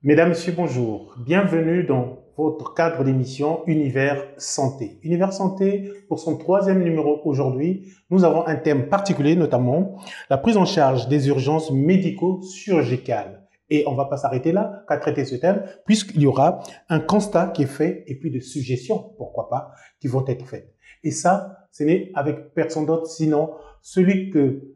Mesdames, Messieurs, bonjour. Bienvenue dans votre cadre d'émission Univers Santé. Univers Santé, pour son troisième numéro aujourd'hui, nous avons un thème particulier, notamment la prise en charge des urgences médico-chirurgicales. Et on ne va pas s'arrêter là qu'à traiter ce thème, puisqu'il y aura un constat qui est fait et puis des suggestions, pourquoi pas, qui vont être faites. Et ça, ce n'est avec personne d'autre, sinon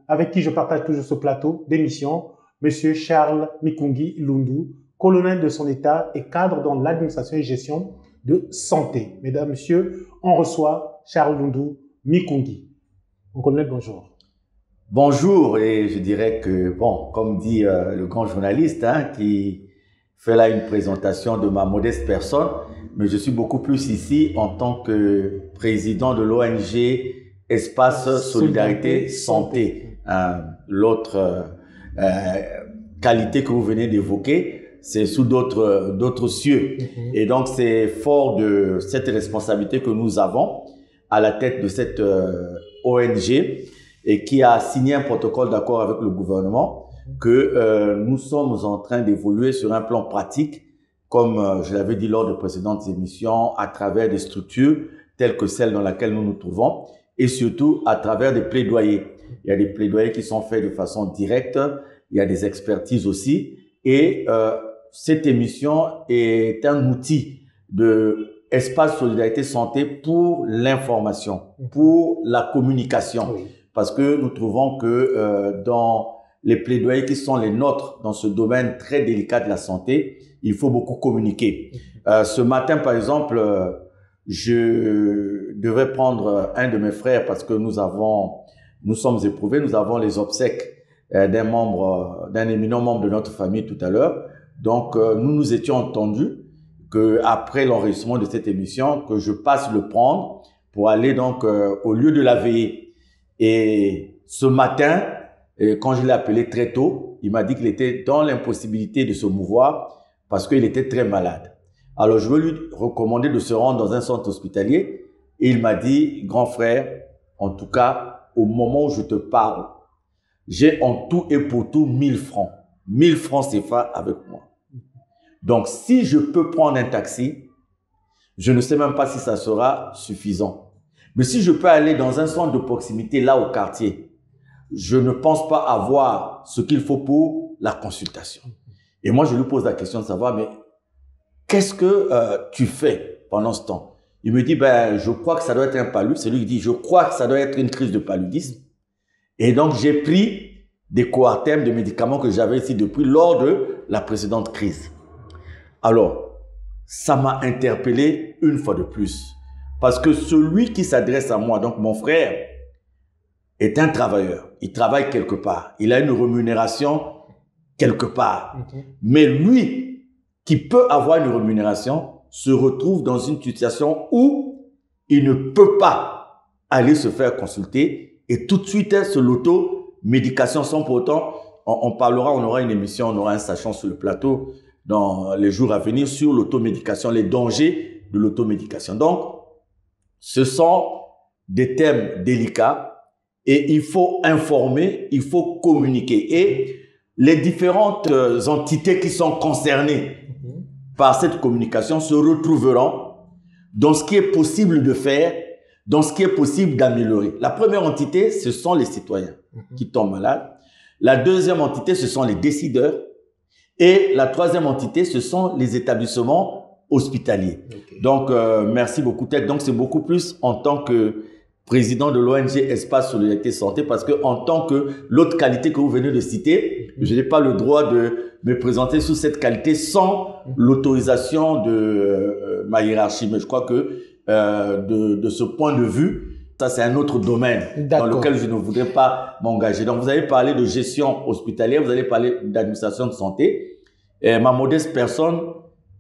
avec qui je partage toujours ce plateau d'émission, Monsieur Charles Mikungi Lundu, colonel de son État et cadre dans l'administration et gestion de santé. Mesdames, Messieurs, on reçoit Charles Lundu Mikungi. Mon colonel, bonjour. Bonjour, et je dirais que, bon, comme dit le grand journaliste qui fait là une présentation de ma modeste personne, mais je suis beaucoup plus ici en tant que président de l'ONG Espace Solidarité Santé. L'autre qualité que vous venez d'évoquer, c'est sous d'autres cieux. Et donc, c'est fort de cette responsabilité que nous avons à la tête de cette ONG et qui a signé un protocole d'accord avec le gouvernement que nous sommes en train d'évoluer sur un plan pratique, comme je l'avais dit lors de précédentes émissions, à travers des structures telles que celles dans laquelle nous nous trouvons et surtout à travers des plaidoyers. Il y a des plaidoyers qui sont faits de façon directe, il y a des expertises aussi et cette émission est un outil de Espace Solidarité Santé pour l'information, pour la communication. Oui. Parce que nous trouvons que dans les plaidoyers qui sont les nôtres dans ce domaine très délicat de la santé, il faut beaucoup communiquer. Ce matin, par exemple, je devais prendre un de mes frères parce que nous sommes éprouvés, nous avons les obsèques d'un éminent membre de notre famille tout à l'heure. Donc, nous nous étions entendus qu'après l'enregistrement de cette émission, que je passe le prendre pour aller donc au lieu de la veillée. Et ce matin, quand je l'ai appelé très tôt, il m'a dit qu'il était dans l'impossibilité de se mouvoir parce qu'il était très malade. Alors, je veux lui recommander de se rendre dans un centre hospitalier et il m'a dit, grand frère, en tout cas, au moment où je te parle, j'ai en tout et pour tout 1000 francs. 1000 francs CFA avec moi. Donc, si je peux prendre un taxi, je ne sais même pas si ça sera suffisant. Mais si je peux aller dans un centre de proximité, là au quartier, je ne pense pas avoir ce qu'il faut pour la consultation. Et moi, je lui pose la question de savoir, mais qu'est-ce que tu fais pendant ce temps? Il me dit, ben, je crois que ça doit être un palud. C'est lui qui dit, je crois que ça doit être une crise de paludisme. Et donc, j'ai pris des coartèmes, des médicaments que j'avais ici depuis lors de la précédente crise. Alors, ça m'a interpellé une fois de plus. Parce que celui qui s'adresse à moi, donc mon frère, est un travailleur. Il travaille quelque part. Il a une rémunération quelque part. Mais lui, qui peut avoir une rémunération, se retrouve dans une situation où il ne peut pas aller se faire consulter et tout de suite se l'auto-médication sans pour autant, on parlera, on aura une émission, on aura un sachant sur le plateau dans les jours à venir sur l'automédication, les dangers de l'automédication. Donc, ce sont des thèmes délicats et il faut informer, il faut communiquer. Et les différentes entités qui sont concernées par cette communication se retrouveront dans ce qui est possible de faire, dans ce qui est possible d'améliorer. La première entité, ce sont les citoyens qui tombent malades. La deuxième entité, ce sont les décideurs. Et la troisième entité, ce sont les établissements hospitaliers. Okay. Donc, merci beaucoup, Ted. Donc, c'est beaucoup plus en tant que président de l'ONG Espace Solidarité Santé, parce que en tant que l'autre qualité que vous venez de citer, je n'ai pas le droit de me présenter sous cette qualité sans l'autorisation de ma hiérarchie. Mais je crois que de ce point de vue, ça c'est un autre domaine dans lequel je ne voudrais pas m'engager. Donc, vous avez parlé de gestion hospitalière, vous avez parlé d'administration de santé. Et ma modeste personne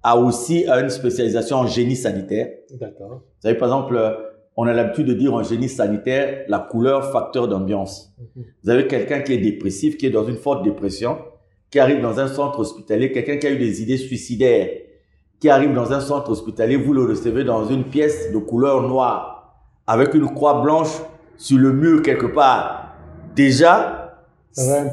a aussi une spécialisation en génie sanitaire. D'accord. Vous savez, par exemple, on a l'habitude de dire en génie sanitaire, la couleur, facteur d'ambiance. Vous avez quelqu'un qui est dépressif, qui est dans une forte dépression, qui arrive dans un centre hospitalier, quelqu'un qui a eu des idées suicidaires, qui arrive dans un centre hospitalier, vous le recevez dans une pièce de couleur noire, avec une croix blanche sur le mur quelque part. Déjà, ça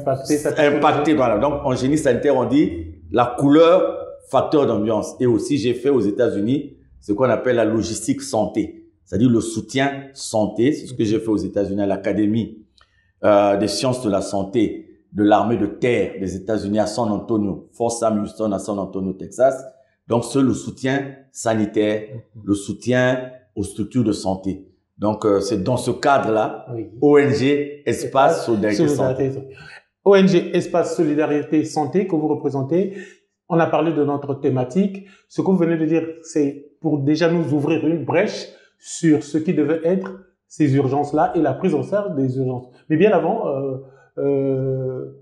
va impacter. Voilà. Donc, en génie sanitaire, on dit la couleur, facteur d'ambiance. Et aussi, j'ai fait aux États-Unis ce qu'on appelle la logistique santé, c'est-à-dire le soutien santé. C'est ce que j'ai fait aux États-Unis à l'Académie des sciences de la santé de l'armée de terre des États-Unis à San Antonio, Fort Sam Houston à San Antonio, Texas. Donc, c'est le soutien sanitaire, le soutien aux structures de santé. Donc, c'est dans ce cadre-là, oui. ONG Espace Solidarité Santé. ONG Espace Solidarité Santé que vous représentez. On a parlé de notre thématique. Ce que vous venez de dire, c'est pour déjà nous ouvrir une brèche sur ce qui devait être ces urgences-là et la prise en charge des urgences. Mais bien avant,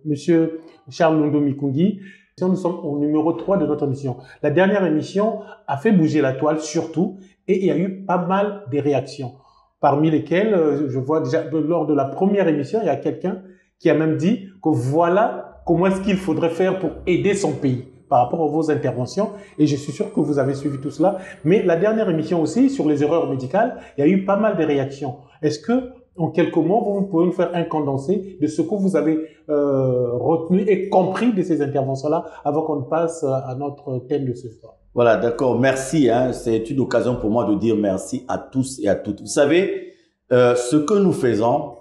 Monsieur Charles Londo Mikungi, nous sommes au numéro 3 de notre émission. La dernière émission a fait bouger la toile surtout et il y a eu pas mal de réactions. Parmi lesquelles, je vois déjà lors de la première émission, il y a quelqu'un qui a même dit que voilà comment est-ce qu'il faudrait faire pour aider son pays par rapport à vos interventions. Et je suis sûr que vous avez suivi tout cela. Mais la dernière émission aussi, sur les erreurs médicales, il y a eu pas mal de réactions. Est-ce que, en quelques mots, vous pouvez nous faire un condensé de ce que vous avez retenu et compris de ces interventions-là avant qu'on passe à notre thème de ce soir? Voilà, d'accord. Merci. C'est une occasion pour moi de dire merci à tous et à toutes. Vous savez, ce que nous faisons,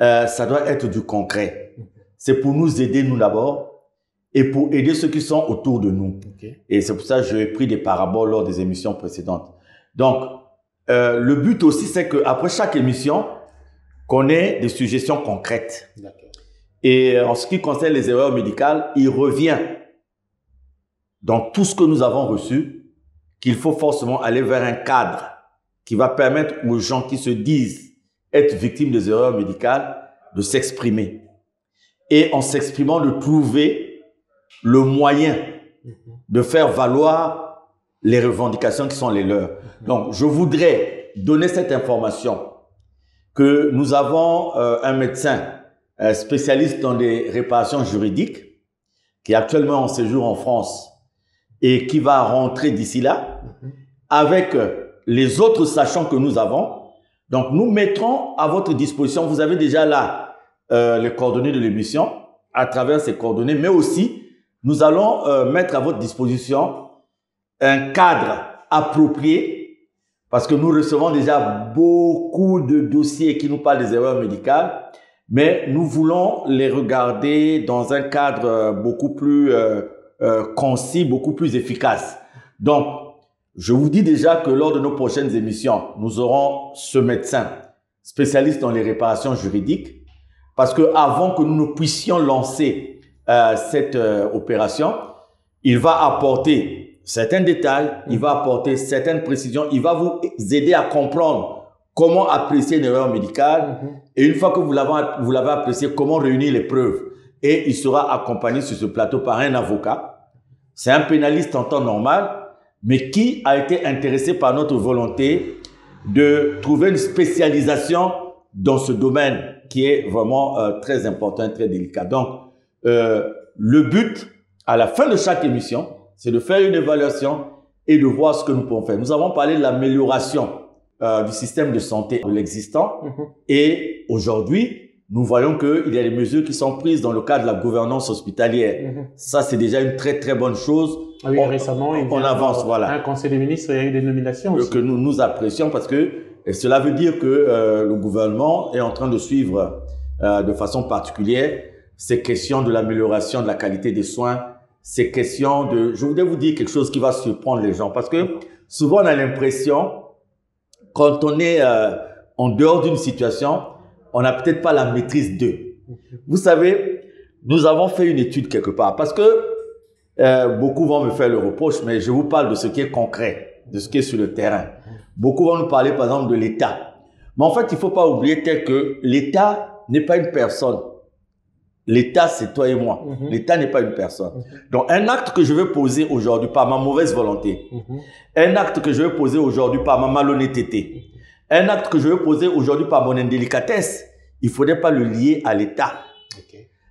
ça doit être du concret. C'est pour nous aider, nous d'abord, et pour aider ceux qui sont autour de nous. Okay. Et c'est pour ça que j'ai pris des paraboles lors des émissions précédentes. Donc, le but aussi, c'est qu'après chaque émission, qu'on ait des suggestions concrètes. Et en ce qui concerne les erreurs médicales, il revient dans tout ce que nous avons reçu qu'il faut forcément aller vers un cadre qui va permettre aux gens qui se disent être victimes des erreurs médicales de s'exprimer. Et en s'exprimant, de trouver le moyen de faire valoir les revendications qui sont les leurs. Donc, je voudrais donner cette information que nous avons un médecin spécialiste dans les réparations juridiques qui est actuellement en séjour en France et qui va rentrer d'ici là avec les autres sachants que nous avons. Donc, nous mettrons à votre disposition, vous avez déjà là les coordonnées de l'émission à travers ces coordonnées, mais aussi nous allons mettre à votre disposition un cadre approprié parce que nous recevons déjà beaucoup de dossiers qui nous parlent des erreurs médicales, mais nous voulons les regarder dans un cadre beaucoup plus concis, beaucoup plus efficace. Donc, je vous dis déjà que lors de nos prochaines émissions, nous aurons ce médecin spécialiste dans les réparations juridiques parce que avant que nous ne puissions lancer cette opération, il va apporter certains détails, il va apporter certaines précisions, il va vous aider à comprendre comment apprécier une erreur médicale et une fois que vous l'avez apprécié, comment réunir les preuves. Et il sera accompagné sur ce plateau par un avocat. C'est un pénaliste en temps normal, mais qui a été intéressé par notre volonté de trouver une spécialisation dans ce domaine qui est vraiment très important, très délicat. Donc, le but, à la fin de chaque émission, c'est de faire une évaluation et de voir ce que nous pouvons faire. Nous avons parlé de l'amélioration du système de santé de l'existant et aujourd'hui, nous voyons qu'il y a des mesures qui sont prises dans le cadre de la gouvernance hospitalière. Ça, c'est déjà une très très bonne chose. Ah oui, récemment, on avance, voilà. Un conseil des ministres, il y a eu des nominations aussi. Que nous apprécions parce que cela veut dire que le gouvernement est en train de suivre de façon particulière ces questions de l'amélioration de la qualité des soins, ces questions de... Je voudrais vous dire quelque chose qui va surprendre les gens parce que souvent on a l'impression, quand on est en dehors d'une situation, on n'a peut-être pas la maîtrise d'eux. Vous savez, nous avons fait une étude quelque part parce que beaucoup vont me faire le reproche, mais je vous parle de ce qui est concret, de ce qui est sur le terrain. Beaucoup vont nous parler par exemple de l'État. Mais en fait, il ne faut pas oublier que l'État n'est pas une personne. L'État, c'est toi et moi. L'État n'est pas une personne. Donc, un acte que je vais poser aujourd'hui par ma mauvaise volonté, un acte que je vais poser aujourd'hui par ma malhonnêteté, un acte que je vais poser aujourd'hui par mon indélicatesse, il ne faudrait pas le lier à l'État.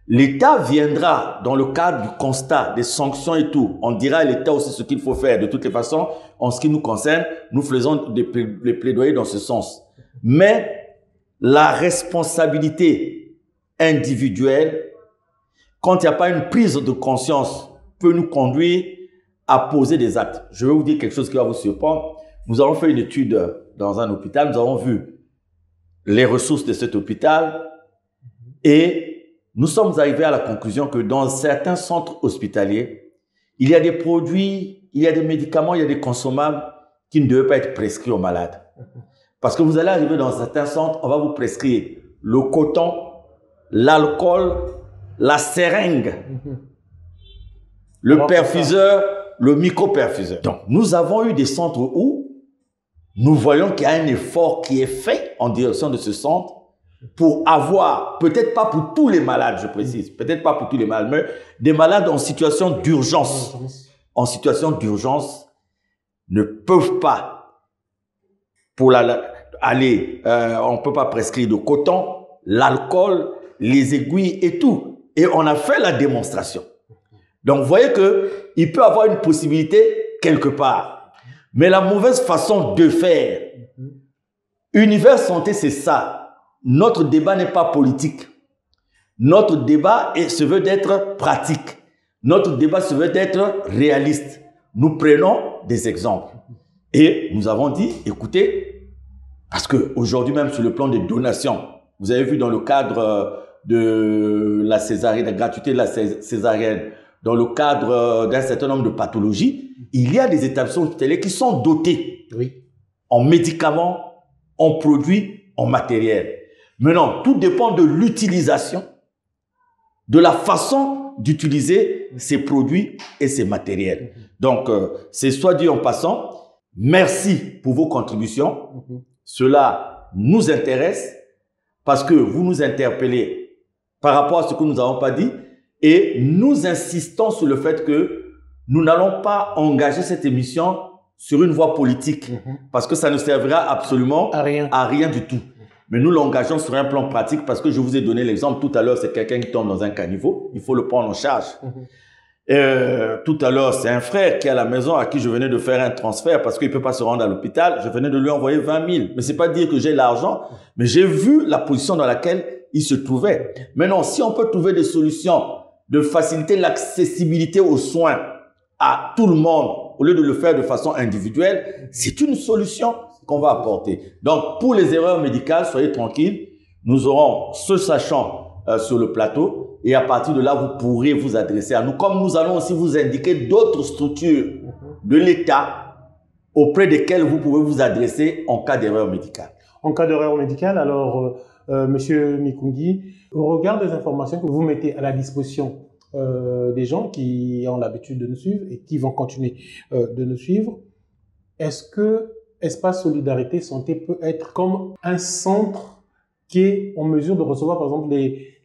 L'État viendra dans le cadre du constat, des sanctions et tout. On dira à l'État aussi ce qu'il faut faire. De toutes les façons, en ce qui nous concerne, nous faisons des plaidoyers dans ce sens. Mais la responsabilité individuelle, quand il n'y a pas une prise de conscience, peut nous conduire à poser des actes. Je vais vous dire quelque chose qui va vous surprendre. Nous avons fait une étude dans un hôpital, nous avons vu les ressources de cet hôpital et nous sommes arrivés à la conclusion que dans certains centres hospitaliers, il y a des produits, il y a des médicaments, il y a des consommables qui ne devaient pas être prescrits aux malades. Parce que vous allez arriver dans certains centres, on va vous prescrire le coton, l'alcool, la seringue, le perfuseur, le micro-perfuseur. Donc, nous avons eu des centres où nous voyons qu'il y a un effort qui est fait en direction de ce centre pour avoir, peut-être pas pour tous les malades, je précise, peut-être pas pour tous les malades, mais des malades en situation d'urgence. En situation d'urgence ne peuvent pas, on ne peut pas prescrire de coton, l'alcool, les aiguilles et tout. Et on a fait la démonstration. Donc, vous voyez qu'il peut y avoir une possibilité quelque part. Mais la mauvaise façon de faire, Univers Santé, c'est ça. Notre débat n'est pas politique. Notre débat se veut d'être pratique. Notre débat se veut d'être réaliste. Nous prenons des exemples. Et nous avons dit, écoutez, parce qu'aujourd'hui même sur le plan des donations, vous avez vu dans le cadre de la césarienne, la gratuité de la césarienne, dans le cadre d'un certain nombre de pathologies, il y a des établissements hospitaliers qui sont dotés en médicaments, en produits, en matériel. Maintenant, tout dépend de l'utilisation, de la façon d'utiliser ces produits et ces matériels. Donc, c'est soit dit en passant, merci pour vos contributions. Cela nous intéresse parce que vous nous interpellez par rapport à ce que nous n'avons pas dit et nous insistons sur le fait que nous n'allons pas engager cette émission sur une voie politique parce que ça ne servira absolument à rien du tout. Mais nous l'engageons sur un plan pratique parce que je vous ai donné l'exemple tout à l'heure, c'est quelqu'un qui tombe dans un caniveau, il faut le prendre en charge. Tout à l'heure, c'est un frère qui est à la maison à qui je venais de faire un transfert parce qu'il ne peut pas se rendre à l'hôpital. Je venais de lui envoyer 20 000. Mais c'est pas dire que j'ai l'argent, mais j'ai vu la position dans laquelle il se trouvait. Maintenant, si on peut trouver des solutions de faciliter l'accessibilité aux soins à tout le monde, au lieu de le faire de façon individuelle, c'est une solution qu'on va apporter. Donc, pour les erreurs médicales, soyez tranquilles. Nous aurons ce sachant sur le plateau et à partir de là, vous pourrez vous adresser à nous. Comme nous allons aussi vous indiquer d'autres structures de l'État auprès desquelles vous pouvez vous adresser en cas d'erreur médicale. En cas d'erreur médicale, alors, Monsieur Mikungi, au regard des informations que vous mettez à la disposition des gens qui ont l'habitude de nous suivre et qui vont continuer de nous suivre, est-ce que Espace Solidarité Santé peut être comme un centre qui est en mesure de recevoir, par exemple,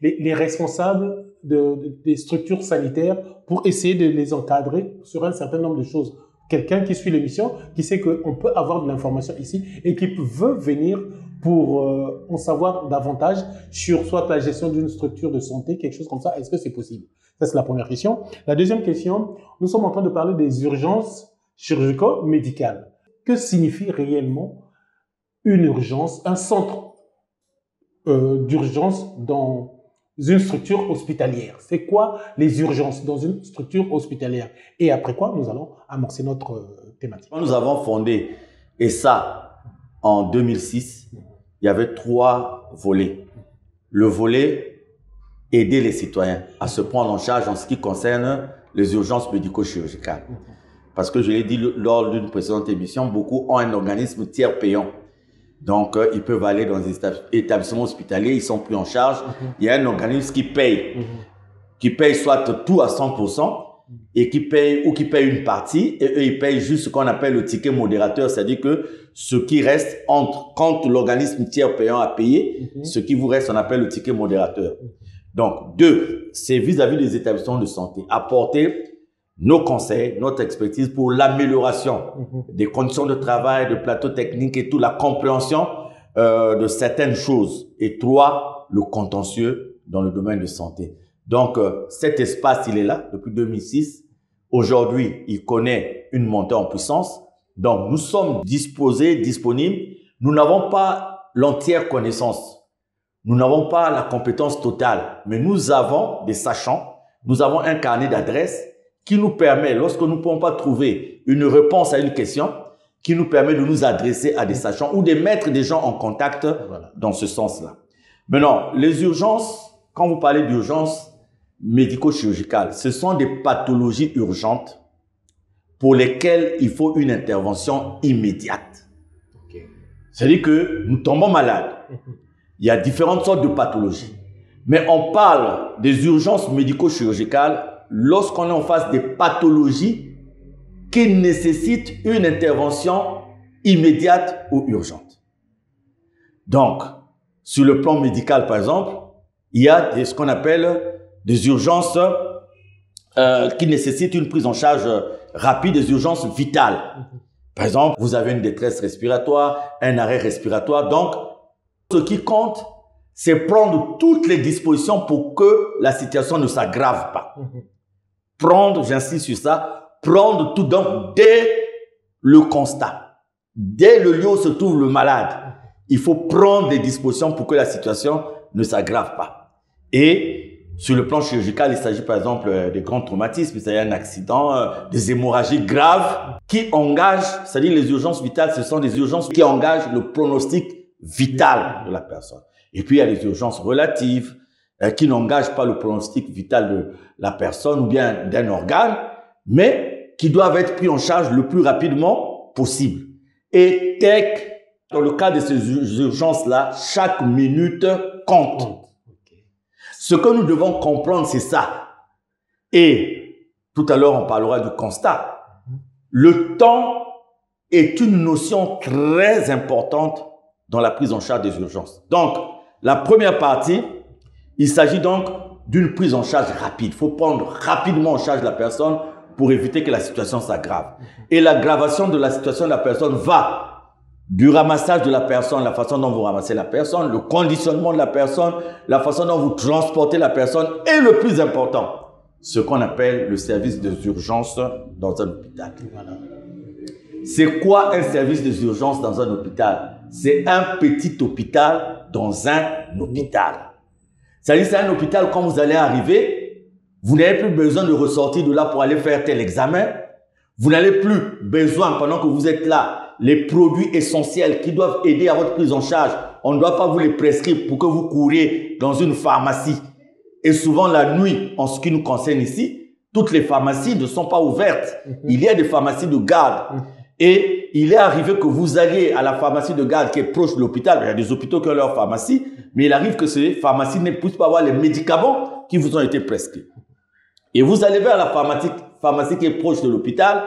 les responsables des structures sanitaires pour essayer de les encadrer sur un certain nombre de choses? Quelqu'un qui suit l'émission, qui sait qu'on peut avoir de l'information ici et qui veut venir pour en savoir davantage sur soit la gestion d'une structure de santé, quelque chose comme ça, est-ce que c'est possible? Ça, c'est la première question. La deuxième question, nous sommes en train de parler des urgences chirurgico-médicales. Que signifie réellement une urgence, un centre d'urgence dans une structure hospitalière? C'est quoi les urgences dans une structure hospitalière? Et après quoi, nous allons amorcer notre thématique. Quand nous avons fondé ESSA en 2006, il y avait 3 volets. Le volet aider les citoyens à se prendre en charge en ce qui concerne les urgences médico-chirurgicales. Parce que je l'ai dit lors d'une précédente émission, beaucoup ont un organisme tiers payant. Donc, ils peuvent aller dans des établissements hospitaliers, ils sont pris en charge. Il y a un organisme qui paye soit tout à 100% et qui paye une partie et eux, ils payent juste ce qu'on appelle le ticket modérateur, c'est-à-dire que ce qui reste quand l'organisme tiers payant a payé, ce qui vous reste, on appelle le ticket modérateur. Donc, 2, c'est vis-à-vis des établissements de santé, apporter nos conseils, notre expertise pour l'amélioration des conditions de travail, de plateaux techniques et tout, la compréhension de certaines choses. Et 3, le contentieux dans le domaine de santé. Donc, cet espace, il est là depuis 2006. Aujourd'hui, il connaît une montée en puissance. Donc, nous sommes disponibles. Nous n'avons pas l'entière connaissance. Nous n'avons pas la compétence totale, mais nous avons des sachants. Nous avons un carnet d'adresses qui nous permet, lorsque nous ne pouvons pas trouver une réponse à une question, qui nous permet de nous adresser à des sachants ou de mettre des gens en contact dans ce sens-là. Maintenant, les urgences, quand vous parlez d'urgences médico-chirurgicales, ce sont des pathologies urgentes pour lesquelles il faut une intervention immédiate. C'est-à-dire que nous tombons malades. Il y a différentes sortes de pathologies. Mais on parle des urgences médico-chirurgicales lorsqu'on est en face des pathologies qui nécessitent une intervention immédiate ou urgente. Donc, sur le plan médical, par exemple, il y a ce qu'on appelle des urgences qui nécessitent une prise en charge rapide, des urgences vitales. Par exemple, vous avez une détresse respiratoire, un arrêt respiratoire. Donc, ce qui compte, c'est prendre toutes les dispositions pour que la situation ne s'aggrave pas. Prendre, j'insiste sur ça, prendre tout donc dès le constat, dès le lieu où se trouve le malade. Il faut prendre des dispositions pour que la situation ne s'aggrave pas. Et sur le plan chirurgical, il s'agit par exemple de grands traumatismes, il s'agit d'un accident, des hémorragies graves qui engagent, c'est-à-dire les urgences vitales, ce sont des urgences qui engagent le pronostic vital de la personne. Et puis il y a les urgences relatives qui n'engagent pas le pronostic vital de la personne ou bien d'un organe, mais qui doivent être pris en charge le plus rapidement possible. Et dans le cas de ces urgences-là, chaque minute compte. Ce que nous devons comprendre, c'est ça. Et tout à l'heure, on parlera du constat. Le temps est une notion très importante dans la prise en charge des urgences. Donc, la première partie, il s'agit donc d'une prise en charge rapide. Il faut prendre rapidement en charge la personne pour éviter que la situation s'aggrave. Et l'aggravation de la situation de la personne va du ramassage de la personne, la façon dont vous ramassez la personne, le conditionnement de la personne, la façon dont vous transportez la personne et le plus important, ce qu'on appelle le service des urgences dans un hôpital. C'est quoi un service des urgences dans un hôpital? C'est un petit hôpital dans un hôpital. C'est-à-dire c'est un hôpital quand vous allez arriver, vous n'avez plus besoin de ressortir de là pour aller faire tel examen. Vous n'avez plus besoin, pendant que vous êtes là, les produits essentiels qui doivent aider à votre prise en charge, on ne doit pas vous les prescrire pour que vous couriez dans une pharmacie. Et souvent la nuit, en ce qui nous concerne ici, toutes les pharmacies ne sont pas ouvertes. Il y a des pharmacies de garde. Et il est arrivé que vous alliez à la pharmacie de garde qui est proche de l'hôpital. Il y a des hôpitaux qui ont leur pharmacie, mais il arrive que ces pharmacies ne puissent pas avoir les médicaments qui vous ont été prescrits. Et vous allez vers la pharmacie qui est proche de l'hôpital,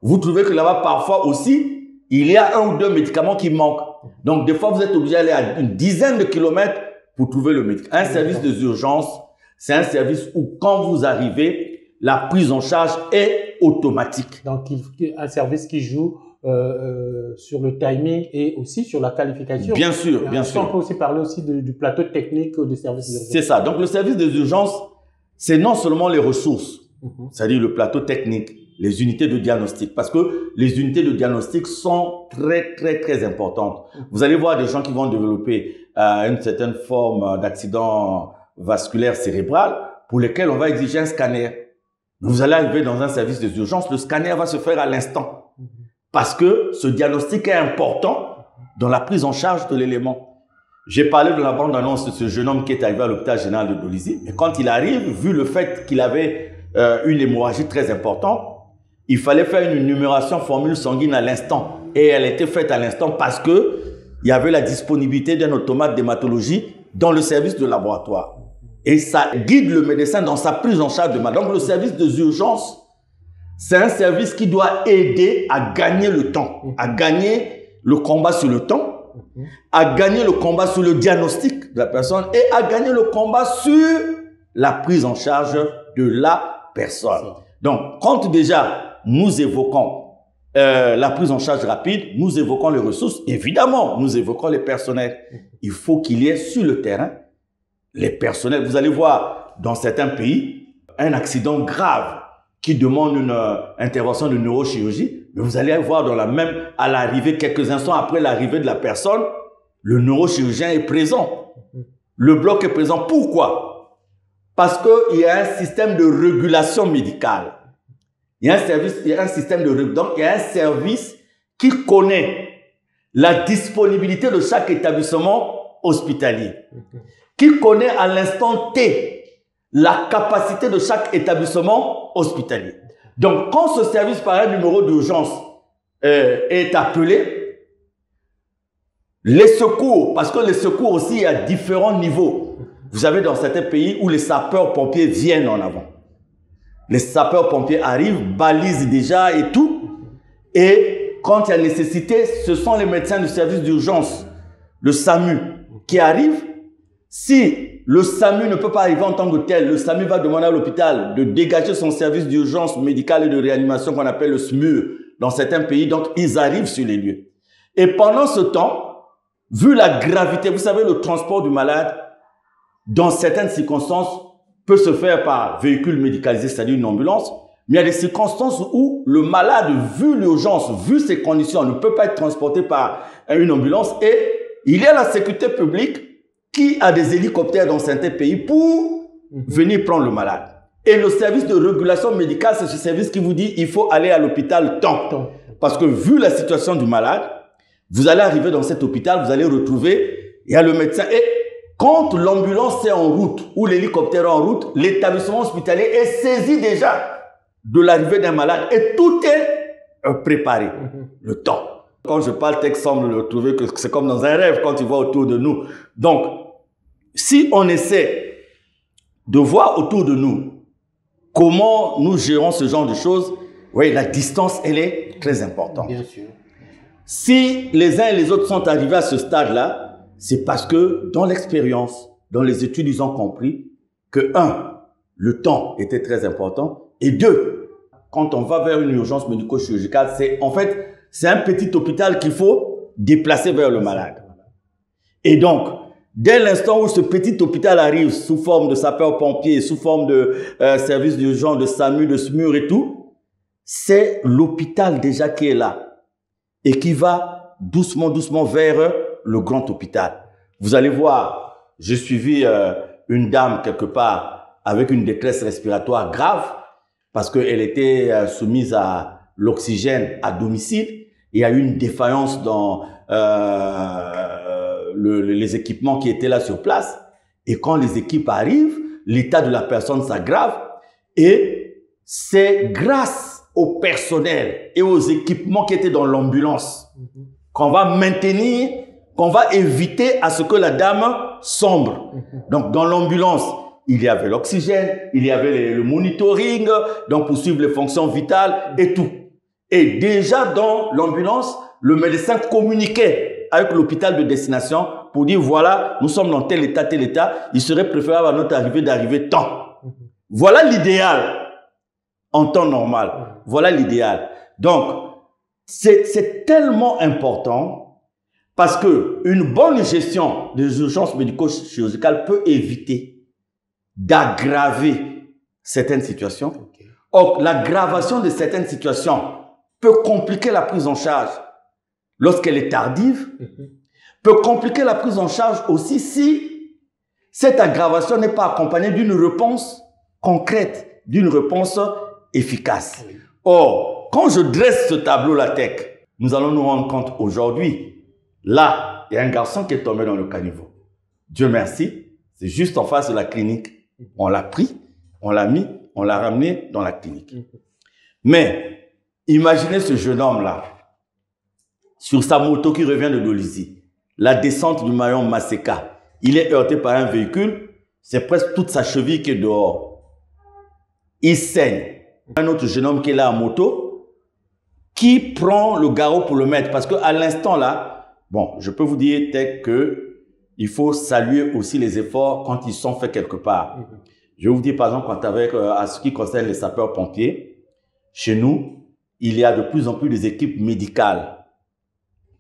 vous trouvez que là-bas, parfois aussi, il y a 1 ou 2 médicaments qui manquent. Donc, des fois, vous êtes obligé d'aller à une dizaine de kilomètres pour trouver le médicament. Un service des urgences, c'est un service où, quand vous arrivez, la prise en charge est automatique. Donc, un service qui joue sur le timing et aussi sur la qualification. Bien sûr, bien sûr. On peut aussi parler aussi du plateau technique des services d'urgence. C'est ça. Donc, le service des urgences, c'est non seulement les ressources, c'est-à-dire le plateau technique, les unités de diagnostic, parce que les unités de diagnostic sont très, très, très importantes. Vous allez voir des gens qui vont développer une certaine forme d'accident vasculaire cérébral pour lesquels on va exiger un scanner. Vous allez arriver dans un service des urgences, le scanner va se faire à l'instant parce que ce diagnostic est important dans la prise en charge de l'élément. J'ai parlé de la bande-annonce de ce jeune homme qui est arrivé à l'hôpital général de Dolisie. Et quand il arrive, vu le fait qu'il avait une hémorragie très importante, il fallait faire une numération formule sanguine à l'instant. Et elle était faite à l'instant parce que il y avait la disponibilité d'un automate d'hématologie dans le service de laboratoire. Et ça guide le médecin dans sa prise en charge de malade. Donc le service des urgences, c'est un service qui doit aider à gagner le temps, à gagner le combat sur le temps, à gagner le combat sur le diagnostic de la personne et à gagner le combat sur la prise en charge de la personne. Donc, quand déjà nous évoquons la prise en charge rapide, nous évoquons les ressources, évidemment, nous évoquons les personnels. Il faut qu'il y ait sur le terrain les personnels. Vous allez voir dans certains pays un accident grave qui demande une intervention de neurochirurgie, mais vous allez voir dans la même, à l'arrivée, quelques instants après l'arrivée de la personne, le neurochirurgien est présent. Le bloc est présent. Pourquoi? Parce qu'il y a un système de régulation médicale. il y a un service, il y a un système de règles. Donc, il y a un service qui connaît la disponibilité de chaque établissement hospitalier, qui connaît à l'instant T la capacité de chaque établissement hospitalier. Donc, quand ce service par un numéro d'urgence est appelé, les secours, parce que les secours aussi, il y a différents niveaux. Vous avez dans certains pays où les sapeurs-pompiers viennent en avant. Les sapeurs-pompiers arrivent, balisent déjà et tout. Et quand il y a nécessité, ce sont les médecins du service d'urgence, le SAMU, qui arrivent. Si le SAMU ne peut pas arriver en tant que tel, le SAMU va demander à l'hôpital de dégager son service d'urgence médicale et de réanimation qu'on appelle le SMUR dans certains pays. Donc, ils arrivent sur les lieux. Et pendant ce temps, vu la gravité, vous savez, le transport du malade, dans certaines circonstances, peut se faire par véhicule médicalisé, c'est-à-dire une ambulance. Mais il y a des circonstances où le malade, vu l'urgence, vu ses conditions, ne peut pas être transporté par une ambulance. Et il y a la sécurité publique qui a des hélicoptères dans certains pays pour venir prendre le malade. Et le service de régulation médicale, c'est ce service qui vous dit il faut aller à l'hôpital tant. Parce que vu la situation du malade, vous allez arriver dans cet hôpital, vous allez retrouver, il y a le médecin. Et quand l'ambulance est en route ou l'hélicoptère est en route, l'établissement hospitalier est saisi déjà de l'arrivée d'un malade et tout est préparé. Le temps. Quand je parle, texte semble le trouver que c'est comme dans un rêve quand tu vois autour de nous. Donc, si on essaie de voir autour de nous comment nous gérons ce genre de choses, oui, la distance, elle est très importante. Bien sûr. Si les uns et les autres sont arrivés à ce stade-là, c'est parce que dans l'expérience, dans les études, ils ont compris que, un, le temps était très important, et deux, quand on va vers une urgence médico-chirurgicale, c'est un petit hôpital qu'il faut déplacer vers le malade. Et donc, dès l'instant où ce petit hôpital arrive sous forme de sapeurs-pompiers, sous forme de service d'urgence, de SAMU, de SMUR et tout, c'est l'hôpital déjà qui est là et qui va doucement, doucement vers le grand hôpital. Vous allez voir, j'ai suivi une dame quelque part avec une détresse respiratoire grave parce qu'elle était soumise à l'oxygène à domicile. Il y a eu une défaillance dans les équipements qui étaient là sur place. Et quand les équipes arrivent, l'état de la personne s'aggrave. Et c'est grâce au personnel et aux équipements qui étaient dans l'ambulance qu'on va maintenir, qu'on va éviter à ce que la dame sombre. Donc, dans l'ambulance, il y avait l'oxygène, il y avait le monitoring, donc pour suivre les fonctions vitales et tout. Et déjà dans l'ambulance, le médecin communiquait avec l'hôpital de destination pour dire, voilà, nous sommes dans tel état, il serait préférable à notre arrivée d'arriver tant. Voilà l'idéal en temps normal. Voilà l'idéal. Donc, c'est tellement important parce que une bonne gestion des urgences médico-chirurgicales peut éviter d'aggraver certaines situations. Or, l'aggravation de certaines situations peut compliquer la prise en charge lorsqu'elle est tardive, peut compliquer la prise en charge aussi si cette aggravation n'est pas accompagnée d'une réponse concrète, d'une réponse efficace. Or, quand je dresse ce tableau-là, tech, nous allons nous rendre compte aujourd'hui, là, il y a un garçon qui est tombé dans le caniveau. Dieu merci, c'est juste en face de la clinique. On l'a pris, on l'a mis, on l'a ramené dans la clinique. Mais, imaginez ce jeune homme-là, sur sa moto qui revient de Dolisie, la descente du maillon Maseka, il est heurté par un véhicule, c'est presque toute sa cheville qui est dehors. Il saigne. Un autre jeune homme qui est là en moto, qui prend le garrot pour le mettre. Parce qu'à l'instant là, bon, je peux vous dire que il faut saluer aussi les efforts quand ils sont faits quelque part. Je vais vous dire par exemple, à ce qui concerne les sapeurs-pompiers, chez nous, il y a de plus en plus des équipes médicales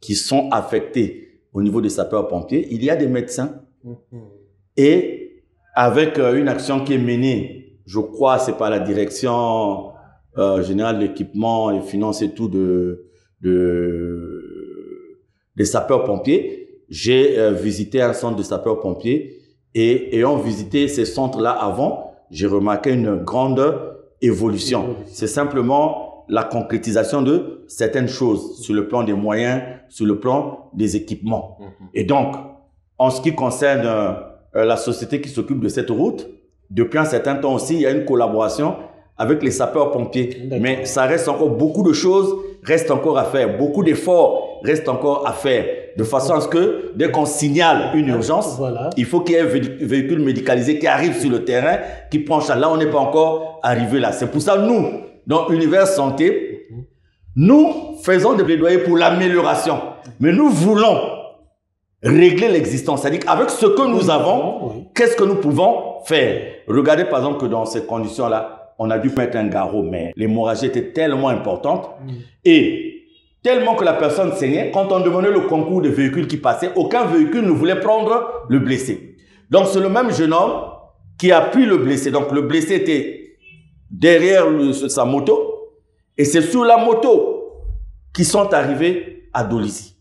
qui sont affectées au niveau des sapeurs-pompiers. Il y a des médecins et avec une action qui est menée, je crois, c'est par la direction générale de l'équipement et finances et tout des sapeurs-pompiers. J'ai visité un centre de sapeurs-pompiers et ayant visité ces centres-là avant, j'ai remarqué une grande évolution. C'est simplement la concrétisation de certaines choses sur le plan des moyens, sur le plan des équipements. Et donc, en ce qui concerne la société qui s'occupe de cette route, depuis un certain temps aussi, il y a une collaboration avec les sapeurs-pompiers. Mais ça reste encore beaucoup de choses, restent encore à faire. Beaucoup d'efforts restent encore à faire. De façon à ce que, dès qu'on signale une urgence, il faut qu'il y ait un véhicule médicalisé qui arrive sur le terrain, qui prend charge. Là, on n'est pas encore arrivé là. C'est pour ça, nous, dans Univers Santé, nous faisons des plaidoyers pour l'amélioration. Mais nous voulons régler l'existence. C'est-à-dire qu'avec ce que nous avons, qu'est-ce que nous pouvons faire? Regardez par exemple que dans ces conditions-là, on a dû mettre un garrot, mais l'hémorragie était tellement importante et tellement que la personne saignait. Quand on demandait le concours de véhicules qui passaient, aucun véhicule ne voulait prendre le blessé. Donc c'est le même jeune homme qui a pris le blessé. Donc le blessé était derrière sa moto et c'est sur la moto qu'ils sont arrivés à Dolisie.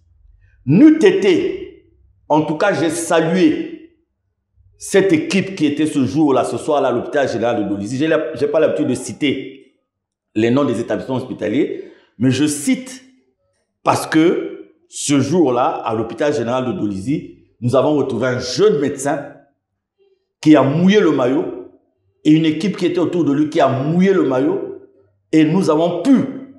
N'eût été, en tout cas j'ai salué cette équipe qui était ce jour-là, ce soir-là, à l'hôpital général de Dolisie. Je n'ai pas l'habitude de citer les noms des établissements hospitaliers, mais je cite parce que ce jour-là, à l'hôpital général de Dolisie, nous avons retrouvé un jeune médecin qui a mouillé le maillot et une équipe qui était autour de lui qui a mouillé le maillot et nous avons pu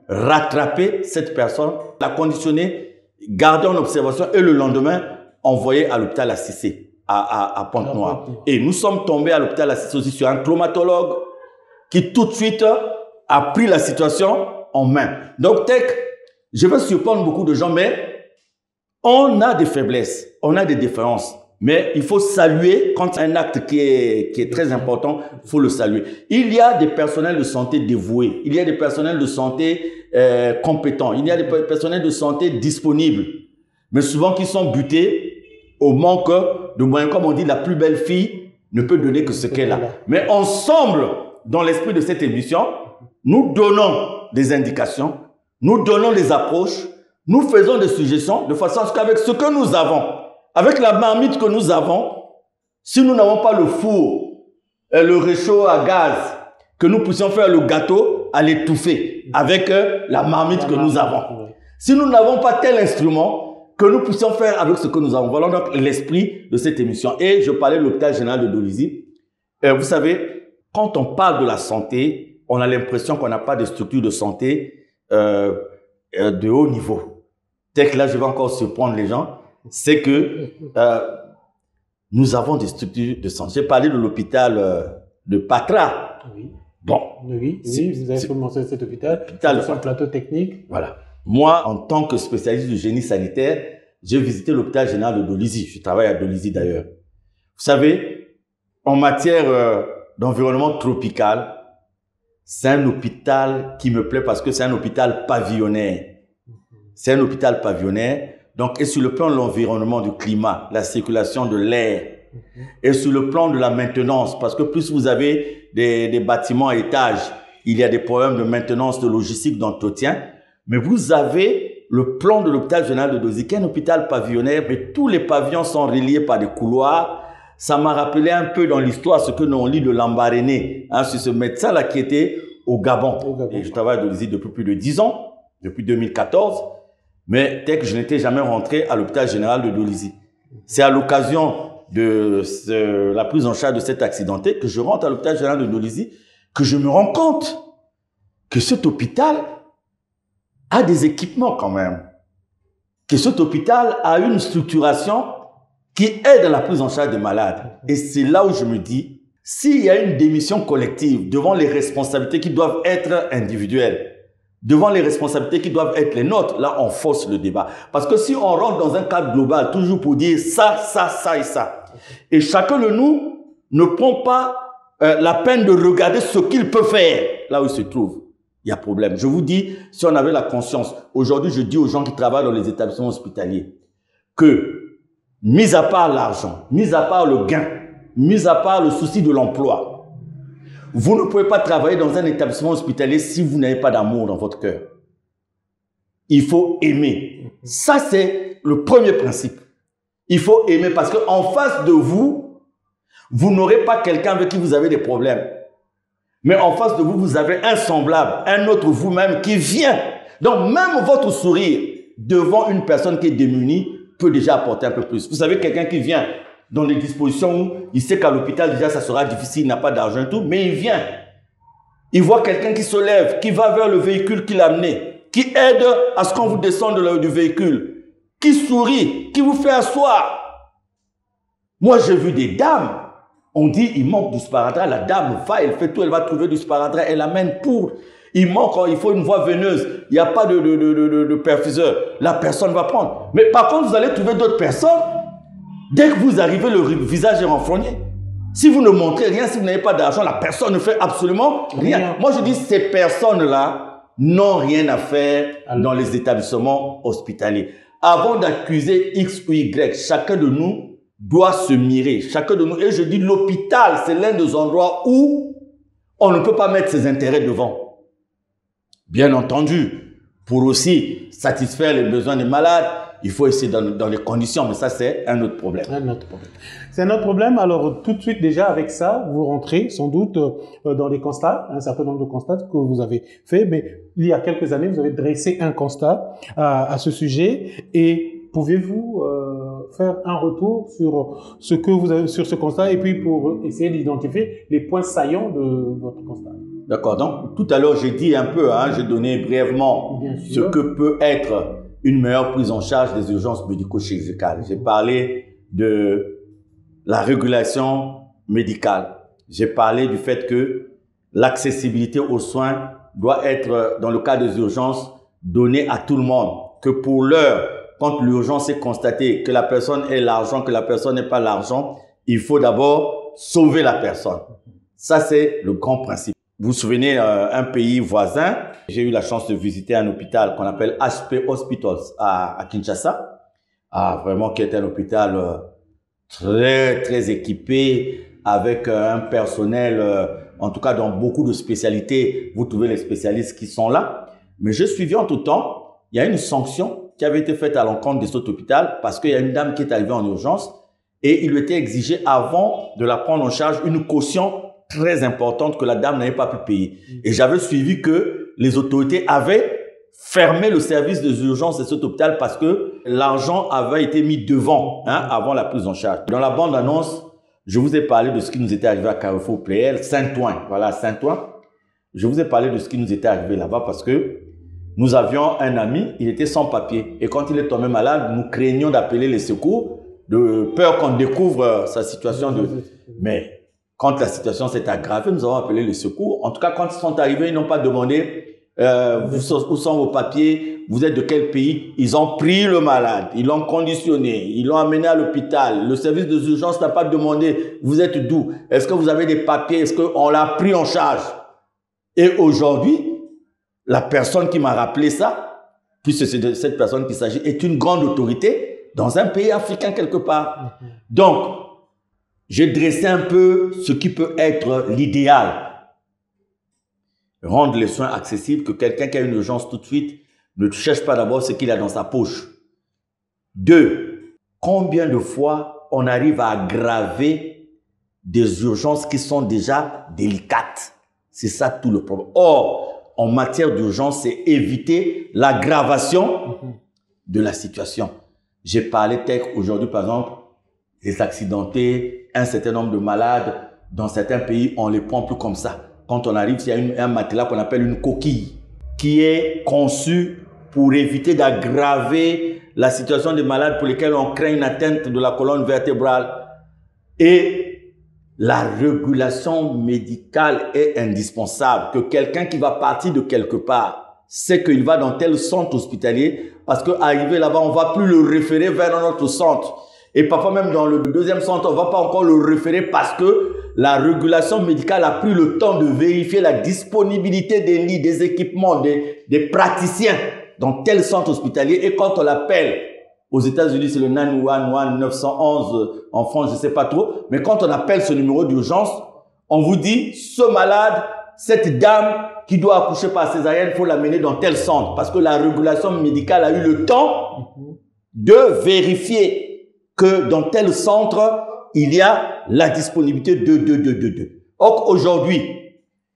rattraper cette personne, la conditionner, garder en observation et le lendemain, envoyer à l'hôpital Assissé. À Pointe-Noire. Et nous sommes tombés à l'hôpital Assissé aussi sur un traumatologue qui tout de suite a pris la situation en main. Donc, je vais surprendre beaucoup de gens, mais on a des faiblesses, on a des différences. Mais il faut saluer, quand un acte qui est très important, il faut le saluer. Il y a des personnels de santé dévoués, il y a des personnels de santé compétents, il y a des personnels de santé disponibles, mais souvent qui sont butés au manque de moyens. Comme on dit, la plus belle fille ne peut donner que ce qu'elle a. Mais ensemble, dans l'esprit de cette émission, nous donnons des indications, nous donnons des approches, nous faisons des suggestions de façon à ce qu'avec ce que nous avons, avec la marmite que nous avons, si nous n'avons pas le four, le réchaud à gaz, que nous puissions faire le gâteau à l'étouffer avec la marmite que nous avons. Si nous n'avons pas tel instrument, que nous puissions faire avec ce que nous avons. Voilà donc l'esprit de cette émission. Et je parlais de l'hôpital général de Dolisie. Vous savez, quand on parle de la santé, on a l'impression qu'on n'a pas de structure de santé de haut niveau. Dès que là, je vais encore surprendre les gens, c'est que nous avons des structures de santé. J'ai parlé de l'hôpital de Patra. Oui. Bon. Oui, vous avez commencé cet hôpital. C'est un plateau technique. Voilà. Moi, en tant que spécialiste du génie sanitaire, j'ai visité l'hôpital général de Dolisie. Je travaille à Dolisie d'ailleurs. Vous savez, en matière d'environnement tropical, c'est un hôpital qui me plaît parce que c'est un hôpital pavillonnaire. C'est un hôpital pavillonnaire. Donc, et sur le plan de l'environnement, du climat, la circulation de l'air, et sur le plan de la maintenance, parce que plus vous avez des bâtiments à étage, il y a des problèmes de maintenance, de logistique, d'entretien. Mais vous avez le plan de l'hôpital général de Dolisie, qui est un hôpital pavillonnaire, mais tous les pavillons sont reliés par des couloirs. Ça m'a rappelé un peu dans l'histoire ce que l'on lit de Lambaréné, sur ce médecin-là qui était au Gabon. Et je travaille à Dolisie depuis plus de 10 ans, depuis 2014, mais dès que je n'étais jamais rentré à l'hôpital général de Dolisie. C'est à l'occasion de la prise en charge de cet accidenté que je rentre à l'hôpital général de Dolisie, que je me rends compte que cet hôpital a des équipements quand même, que cet hôpital a une structuration qui aide à la prise en charge des malades. Et c'est là où je me dis, s'il y a une démission collective devant les responsabilités qui doivent être individuelles, devant les responsabilités qui doivent être les nôtres, là on fausse le débat. Parce que si on rentre dans un cadre global, toujours pour dire ça, ça, ça et ça, et chacun de nous ne prend pas la peine de regarder ce qu'il peut faire, là où il se trouve, il y a problème. Je vous dis, si on avait la conscience, aujourd'hui je dis aux gens qui travaillent dans les établissements hospitaliers que, mis à part l'argent, mis à part le gain, mis à part le souci de l'emploi, vous ne pouvez pas travailler dans un établissement hospitalier si vous n'avez pas d'amour dans votre cœur. Il faut aimer. Ça, c'est le premier principe. Il faut aimer parce qu'en face de vous, vous n'aurez pas quelqu'un avec qui vous avez des problèmes. Mais en face de vous, vous avez un semblable, un autre vous-même qui vient. Donc, même votre sourire devant une personne qui est démunie peut déjà apporter un peu plus. Vous savez, quelqu'un qui vient dans des dispositions où il sait qu'à l'hôpital, déjà, ça sera difficile, il n'a pas d'argent et tout, mais il vient. Il voit quelqu'un qui se lève, qui va vers le véhicule qu'il a amené, qui aide à ce qu'on vous descende du véhicule, qui sourit, qui vous fait asseoir. Moi, j'ai vu des dames, on dit, il manque du sparadrap, la dame va, elle fait tout, elle va trouver du sparadrap, elle amène pour. Il manque, il faut une voie veineuse, il n'y a pas de perfuseur, la personne va prendre. Mais par contre, vous allez trouver d'autres personnes, dès que vous arrivez, le visage est renfrogné. Si vous ne montrez rien, si vous n'avez pas d'argent, la personne ne fait absolument rien. Moi, je dis, ces personnes-là n'ont rien à faire dans les établissements hospitaliers. Avant d'accuser X ou Y, chacun de nous doit se mirer. Chacun de nous, et je dis, l'hôpital, c'est l'un des endroits où on ne peut pas mettre ses intérêts devant. Bien entendu, pour aussi satisfaire les besoins des malades, il faut essayer dans les conditions, mais ça, c'est un autre problème. Un autre problème. C'est un autre problème. Alors, tout de suite, déjà, avec ça, vous rentrez sans doute dans les constats, un certain nombre de constats que vous avez fait, mais il y a quelques années, vous avez dressé un constat à ce sujet. Et pouvez-vous faire un retour sur ce que vous avez, sur ce constat, et puis pour essayer d'identifier les points saillants de votre constat? D'accord. Donc, tout à l'heure, j'ai dit un peu, j'ai donné brièvement ce que peut être une meilleure prise en charge des urgences médico-chirurgicales. J'ai parlé de la régulation médicale. J'ai parlé du fait que l'accessibilité aux soins doit être, dans le cas des urgences, donnée à tout le monde. Que pour l'heure, quand l'urgence est constatée, que la personne ait l'argent, que la personne n'ait pas l'argent, il faut d'abord sauver la personne. Ça, c'est le grand principe. Vous vous souvenez, un pays voisin, j'ai eu la chance de visiter un hôpital qu'on appelle HP Hospitals à Kinshasa, vraiment qui est un hôpital très, très équipé, avec un personnel, en tout cas dans beaucoup de spécialités, vous trouvez les spécialistes qui sont là. Mais je suivis en tout temps, il y a une sanction qui avait été faite à l'encontre de cet hôpital parce qu'il y a une dame qui est arrivée en urgence et il lui était exigé avant de la prendre en charge une caution très importante que la dame n'avait pas pu payer. Et j'avais suivi que les autorités avaient fermé le service des urgences de cet hôpital parce que l'argent avait été mis devant, avant la prise en charge. Dans la bande-annonce, je vous ai parlé de ce qui nous était arrivé à Carrefour Pleyel, Saint-Ouen. Voilà, Saint-Ouen. Je vous ai parlé de ce qui nous était arrivé là-bas parce que nous avions un ami, il était sans papier. Et quand il est tombé malade, nous craignions d'appeler les secours, de peur qu'on découvre sa situation de... Mais quand la situation s'est aggravée, nous avons appelé les secours. En tout cas, quand ils sont arrivés, ils n'ont pas demandé où sont vos papiers, vous êtes de quel pays. Ils ont pris le malade, ils l'ont conditionné, ils l'ont amené à l'hôpital. Le service des urgences n'a pas demandé vous êtes d'où, est-ce que vous avez des papiers, est-ce qu'on l'a pris en charge. Et aujourd'hui, la personne qui m'a rappelé ça, puisque c'est de cette personne qu'il s'agit, est une grande autorité dans un pays africain quelque part. Donc, j'ai dressé un peu ce qui peut être l'idéal. Rendre les soins accessibles, que quelqu'un qui a une urgence tout de suite ne cherche pas d'abord ce qu'il a dans sa poche. 2. Combien de fois on arrive à aggraver des urgences qui sont déjà délicates? C'est ça tout le problème. Or, en matière d'urgence, c'est éviter l'aggravation de la situation. J'ai parlé aujourd'hui, par exemple, des accidentés, un certain nombre de malades. Dans certains pays, on les prend plus comme ça. Quand on arrive, il y a un matelas qu'on appelle une coquille qui est conçu pour éviter d'aggraver la situation des malades pour lesquels on craint une atteinte de la colonne vertébrale. Et la régulation médicale est indispensable. Que quelqu'un qui va partir de quelque part sait qu'il va dans tel centre hospitalier parce qu'arrivé là-bas, on ne va plus le référer vers notre centre. Et parfois même dans le deuxième centre, on ne va pas encore le référer parce que la régulation médicale a pris le temps de vérifier la disponibilité des lits, des équipements, des praticiens dans tel centre hospitalier. Et quand on l'appelle, aux États-Unis, c'est le 911, 911, en France, je ne sais pas trop. Mais quand on appelle ce numéro d'urgence, on vous dit, ce malade, cette dame qui doit accoucher par césarienne, il faut l'amener dans tel centre. Parce que la régulation médicale a eu le temps de vérifier que dans tel centre, il y a la disponibilité de. Or, aujourd'hui,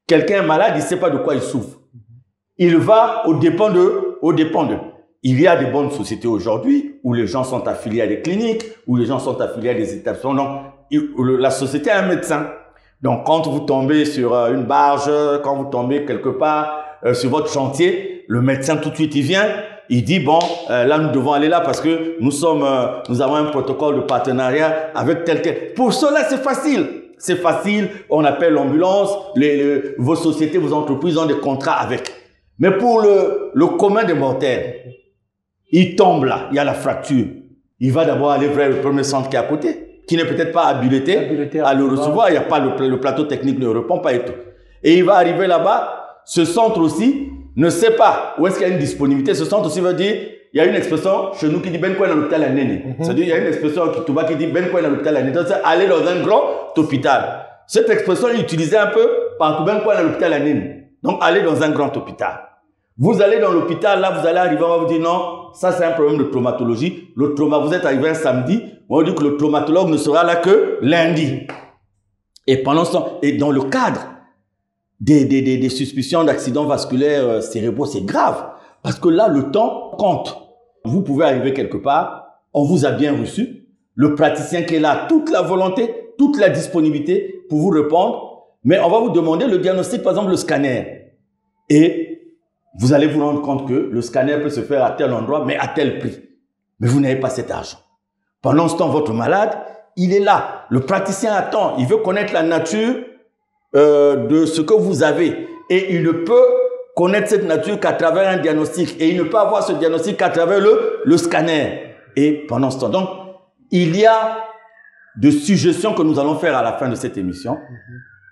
Quelqu'un est malade, il ne sait pas de quoi il souffre. Il va au dépend de. Il y a des bonnes sociétés aujourd'hui où les gens sont affiliés à des cliniques, où les gens sont affiliés à des établissements. Donc, la société a un médecin. Donc, quand vous tombez sur une barge, quand vous tombez quelque part sur votre chantier, le médecin tout de suite, il vient, il dit, bon, là, nous devons aller là parce que nous avons un protocole de partenariat avec tel quel. Pour cela, c'est facile. C'est facile, on appelle l'ambulance, vos sociétés, vos entreprises ont des contrats avec. Mais pour le commun des mortels, il tombe là, il y a la fracture. Il va d'abord aller vers le premier centre qui est à côté, qui n'est peut-être pas habilité à le recevoir. Il n'y a pas le plateau technique ne répond pas et tout. Et il va arriver là-bas. Ce centre aussi ne sait pas où est-ce qu'il y a une disponibilité. Ce centre aussi veut dire, il y a une expression chez nous qui dit ben quoi dans l'hôpital à Néné. C'est-à-dire il y a une expression qui dit ben quoi dans l'hôpital à Néné. C'est aller dans un grand hôpital. Cette expression est utilisée un peu partout, ben quoi dans l'hôpital à Néné. Donc aller dans un grand hôpital. Vous allez dans l'hôpital, là, vous allez arriver, on va vous dire non, ça c'est un problème de traumatologie. Le trauma, vous êtes arrivé un samedi, on va vous dire que le traumatologue ne sera là que lundi. Et pendant ce temps, et dans le cadre des suspicions d'accidents vasculaires cérébraux, c'est grave. Parce que là, le temps compte. Vous pouvez arriver quelque part, on vous a bien reçu, le praticien qui est là, toute la volonté, toute la disponibilité pour vous répondre, mais on va vous demander le diagnostic, par exemple le scanner. Et vous allez vous rendre compte que le scanner peut se faire à tel endroit, mais à tel prix. Mais vous n'avez pas cet argent. Pendant ce temps, votre malade, il est là. Le praticien attend. Il veut connaître la nature de ce que vous avez. Et il ne peut connaître cette nature qu'à travers un diagnostic. Et il ne peut avoir ce diagnostic qu'à travers le scanner. Et pendant ce temps, donc, il y a de suggestions que nous allons faire à la fin de cette émission.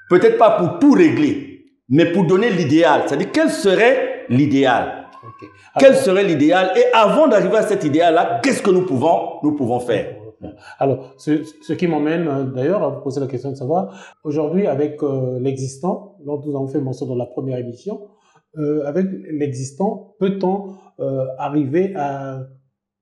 Peut-être pas pour tout régler, mais pour donner l'idéal. C'est-à-dire, quel serait l'idéal? Quel serait l'idéal? Et avant d'arriver à cet idéal-là, qu'est-ce que nous pouvons faire? Alors, ce qui m'emmène d'ailleurs à vous poser la question de savoir, aujourd'hui, avec l'existant, dont nous avons fait mention dans la première émission, avec l'existant, peut-on arriver à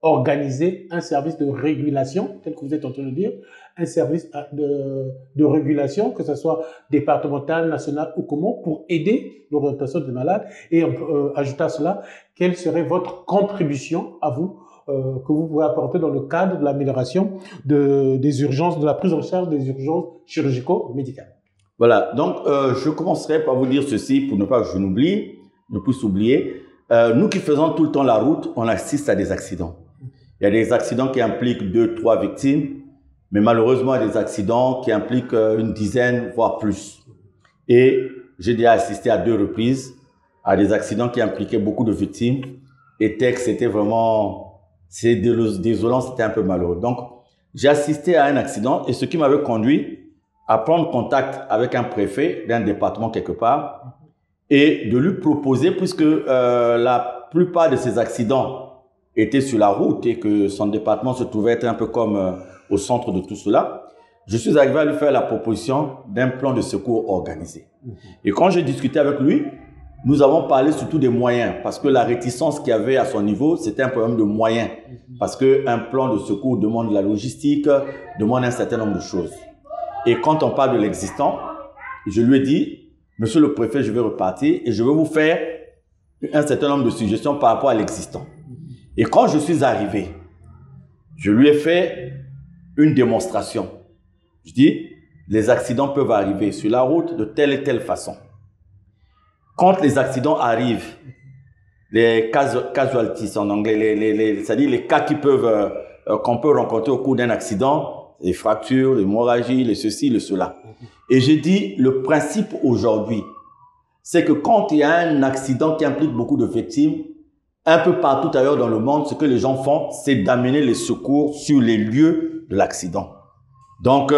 organiser un service de régulation, tel que vous êtes en train de dire, un service de régulation, que ce soit départemental, national ou comment, pour aider l'orientation des malades. Et on peut ajouter à cela, quelle serait votre contribution à vous, que vous pouvez apporter dans le cadre de l'amélioration des urgences, de la prise en charge des urgences chirurgico-médicales. Voilà, donc je commencerai par vous dire ceci pour ne pas que je ne puisse oublier. Nous qui faisons tout le temps la route, on assiste à des accidents. Il y a des accidents qui impliquent 2, 3 victimes, mais malheureusement, il y a des accidents qui impliquent une dizaine, voire plus. Et j'ai déjà assisté à 2 reprises à des accidents qui impliquaient beaucoup de victimes. Et c'était vraiment, c'est désolant, c'était un peu malheureux. Donc, j'ai assisté à un accident et ce qui m'avait conduit à prendre contact avec un préfet d'un département quelque part et de lui proposer, puisque la plupart de ces accidents étaient sur la route et que son département se trouvait être un peu comme au centre de tout cela, je suis arrivé à lui faire la proposition d'un plan de secours organisé. Et quand j'ai discuté avec lui, nous avons parlé surtout des moyens, parce que la réticence qu'il y avait à son niveau, c'était un problème de moyens. Parce qu'un plan de secours demande de la logistique, demande un certain nombre de choses. Et quand on parle de l'existant, je lui ai dit, monsieur le préfet, je vais repartir et je vais vous faire un certain nombre de suggestions par rapport à l'existant. Et quand je suis arrivé, je lui ai fait une démonstration. Je dis, les accidents peuvent arriver sur la route de telle et telle façon. Quand les accidents arrivent, les casualties en anglais, c'est-à-dire les cas qu'on peut rencontrer au cours d'un accident, les fractures, l'hémorragie, les ceci, le cela. Et j'ai dit, le principe aujourd'hui, c'est que quand il y a un accident qui implique beaucoup de victimes, un peu partout ailleurs dans le monde, ce que les gens font, c'est d'amener les secours sur les lieux de l'accident. Donc,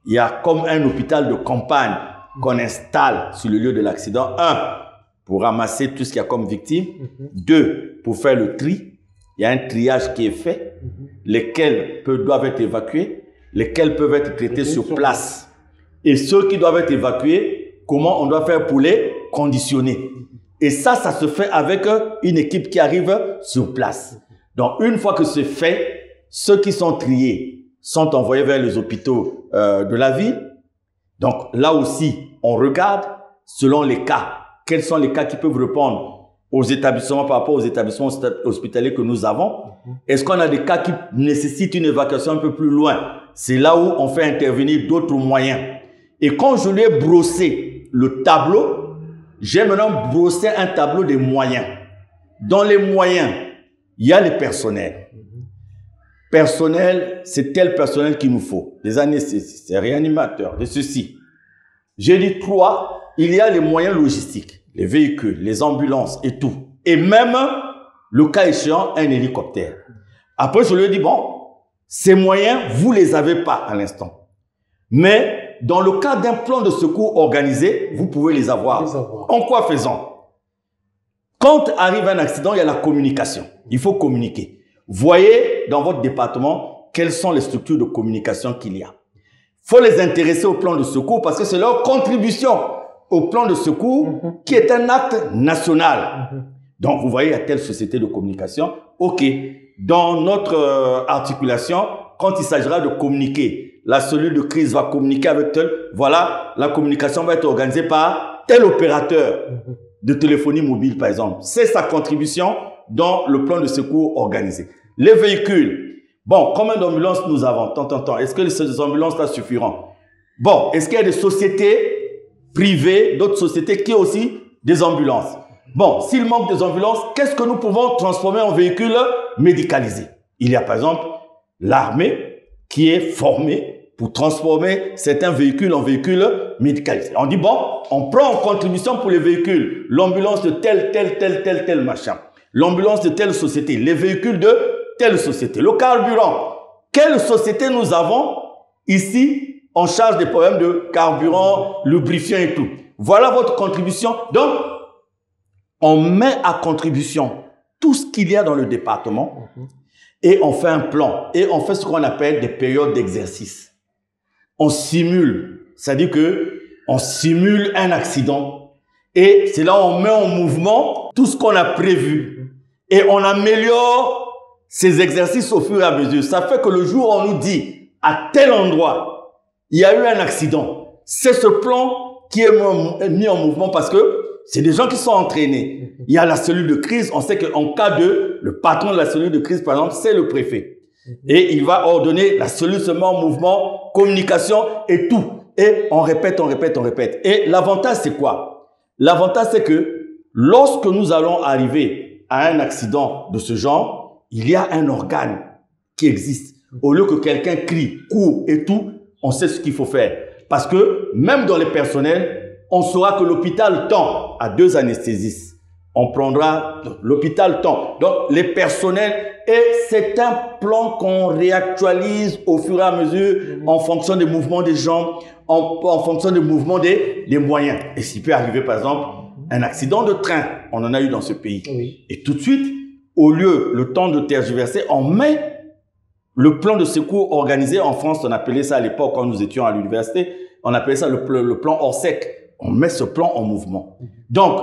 il y a comme un hôpital de campagne qu'on installe sur le lieu de l'accident. 1, pour ramasser tout ce qu'il y a comme victime. 2, pour faire le tri. Il y a un triage qui est fait. Lesquels doivent être évacués. Lesquels peuvent être traités sur place. Et ceux qui doivent être évacués, comment on doit faire pour les conditionner. Et ça se fait avec une équipe qui arrive sur place. Donc, une fois que c'est fait, ceux qui sont triés sont envoyés vers les hôpitaux de la ville. Donc, là aussi, on regarde selon les cas. Quels sont les cas qui peuvent répondre aux établissements par rapport aux établissements hospitaliers que nous avons? Est-ce qu'on a des cas qui nécessitent une évacuation un peu plus loin? C'est là où on fait intervenir d'autres moyens. Et quand je lui ai brossé le tableau, j'ai maintenant brossé un tableau des moyens. Dans les moyens, il y a les personnels. Personnel, c'est tel personnel qu'il nous faut. Des anesthésistes, des réanimateurs, de ceci. J'ai dit 3, il y a les moyens logistiques, les véhicules, les ambulances et tout. Et même, le cas échéant, un hélicoptère. Après, je lui ai dit, bon, ces moyens, vous les avez pas à l'instant. Mais, dans le cas d'un plan de secours organisé, vous pouvez les avoir. En quoi faisant? Quand arrive un accident, il y a la communication. Il faut communiquer. Voyez dans votre département quelles sont les structures de communication qu'il y a. Il faut les intéresser au plan de secours parce que c'est leur contribution au plan de secours qui est un acte national. Donc, vous voyez, il y a telle société de communication. OK. Dans notre articulation, quand il s'agira de communiquer, la cellule de crise va communiquer avec tel. Voilà, la communication va être organisée par tel opérateur de téléphonie mobile, par exemple. C'est sa contribution dans le plan de secours organisé. Les véhicules. Bon, combien d'ambulances nous avons? Est-ce que ces ambulances-là suffiront? Bon, est-ce qu'il y a des sociétés privées, d'autres sociétés qui ont aussi des ambulances? Bon, s'il manque des ambulances, qu'est-ce que nous pouvons transformer en véhicules médicalisés? Il y a par exemple l'armée qui est formée pour transformer certains véhicules en véhicules médicalisés. On dit, bon, on prend en contribution pour les véhicules l'ambulance de tel machin, l'ambulance de telle société, les véhicules de telle société, le carburant. Quelle société nous avons ici en charge des problèmes de carburant, lubrifiant et tout? Voilà votre contribution. Donc, on met à contribution tout ce qu'il y a dans le département et on fait un plan et on fait ce qu'on appelle des périodes d'exercice. On simule, c'est-à-dire que on simule un accident et c'est là où on met en mouvement tout ce qu'on a prévu et on améliore ces exercices au fur et à mesure. Ça fait que le jour où on nous dit à tel endroit, il y a eu un accident, c'est ce plan qui est mis en mouvement parce que c'est des gens qui sont entraînés. Il y a la cellule de crise. On sait qu'en cas de... Le patron de la cellule de crise, par exemple, c'est le préfet. Et il va ordonner, la cellule se met en mouvement, communication et tout. Et on répète. Et l'avantage, c'est quoi? L'avantage, c'est que lorsque nous allons arriver à un accident de ce genre, il y a un organe qui existe. Au lieu que quelqu'un crie, court et tout, on sait ce qu'il faut faire. Parce que même dans les personnels, on saura que l'hôpital tend à 2 anesthésistes. On prendra l'hôpital tend. Donc, les personnels, et c'est un plan qu'on réactualise au fur et à mesure en fonction des mouvements des gens, en fonction des mouvements des moyens. Et s'il peut arriver, par exemple, un accident de train, on en a eu dans ce pays. Oui. Et tout de suite, au lieu, le temps de tergiverser, on met le plan de secours organisé. En France, on appelait ça à l'époque, quand nous étions à l'université, on appelait ça le plan Orsec. On met ce plan en mouvement. Donc,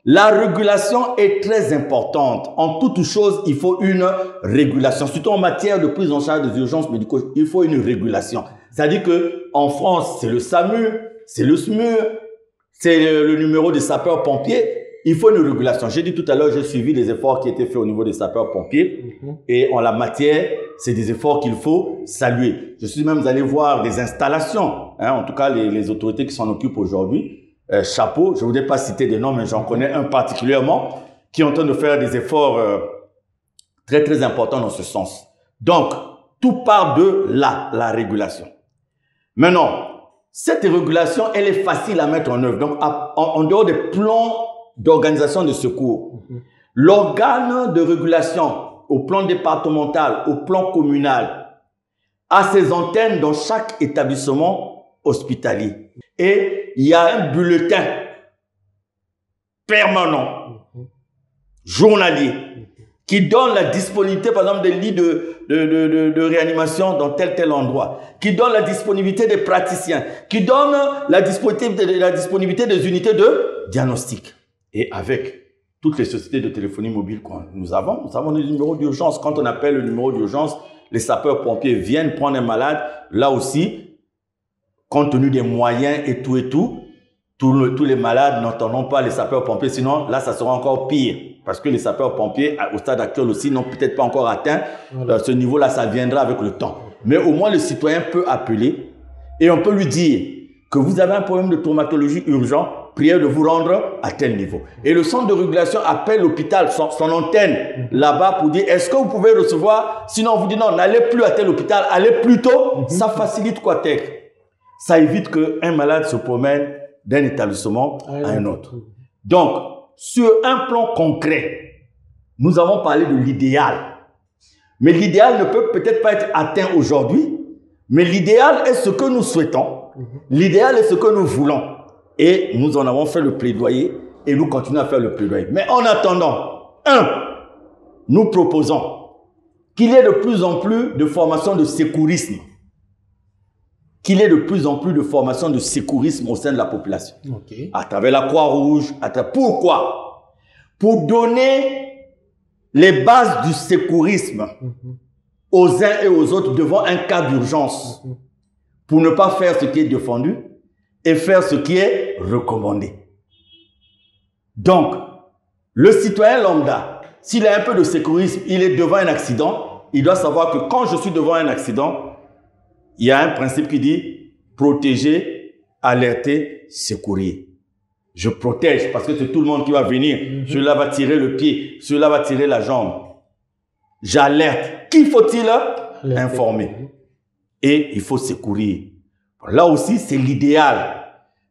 la régulation est très importante. En toute chose, il faut une régulation. Surtout en matière de prise en charge des urgences médicales, il faut une régulation. C'est-à-dire qu'en France, c'est le SAMU, c'est le SMUR, c'est le numéro des sapeurs-pompiers. Il faut une régulation. J'ai dit tout à l'heure, j'ai suivi les efforts qui étaient faits au niveau des sapeurs-pompiers. Et en la matière, c'est des efforts qu'il faut saluer. Je suis même allé voir des installations, en tout cas les autorités qui s'en occupent aujourd'hui. Chapeau, je ne voudrais pas citer des noms, mais j'en connais un particulièrement qui est en train de faire des efforts très importants dans ce sens. Donc, tout part de la régulation. Maintenant, cette régulation, elle est facile à mettre en œuvre. Donc, en dehors des plans d'organisation de secours, l'organe de régulation au plan départemental, au plan communal, a ses antennes dans chaque établissement hospitalier. Et il y a un bulletin permanent, journalier, qui donne la disponibilité, par exemple, des lits de réanimation dans tel endroit, qui donne la disponibilité des praticiens, qui donne la disponibilité des unités de diagnostic. Et avec toutes les sociétés de téléphonie mobile que nous avons des numéros d'urgence. Quand on appelle le numéro d'urgence, les sapeurs-pompiers viennent prendre un malade. Là aussi, compte tenu des moyens et tout, tous les malades, n'entendons pas les sapeurs-pompiers, sinon là, ça sera encore pire. Parce que les sapeurs-pompiers, au stade actuel aussi, n'ont peut-être pas encore atteint ce niveau-là, ça viendra avec le temps. Mais au moins, le citoyen peut appeler et on peut lui dire que vous avez un problème de traumatologie urgent, priez de vous rendre à tel niveau. Et le centre de régulation appelle l'hôpital, son antenne là-bas pour dire, est-ce que vous pouvez recevoir? Sinon, on vous dit non, n'allez plus à tel hôpital, allez plus tôt. Ça facilite quoi, Tech? Ça évite qu'un malade se promène d'un établissement à un autre. Donc, sur un plan concret, nous avons parlé de l'idéal. Mais l'idéal ne peut peut-être pas être atteint aujourd'hui, mais l'idéal est ce que nous souhaitons. L'idéal est ce que nous voulons. Et nous en avons fait le plaidoyer et nous continuons à faire le plaidoyer. Mais en attendant, nous proposons qu'il y ait de plus en plus de formations de secourisme. Qu'il y ait de plus en plus de formations de secourisme au sein de la population. À travers la Croix-Rouge. Pourquoi? Pour donner les bases du secourisme aux uns et aux autres devant un cas d'urgence. Pour ne pas faire ce qui est défendu et faire ce qui est recommandé. Donc, le citoyen lambda, s'il a un peu de secourisme, il est devant un accident, il doit savoir que quand je suis devant un accident, il y a un principe qui dit protéger, alerter, secourir. Je protège parce que c'est tout le monde qui va venir. Celui-là va tirer le pied, celui-là va tirer la jambe. J'alerte. Qui faut-il informer? Et il faut secourir. Là aussi, c'est l'idéal.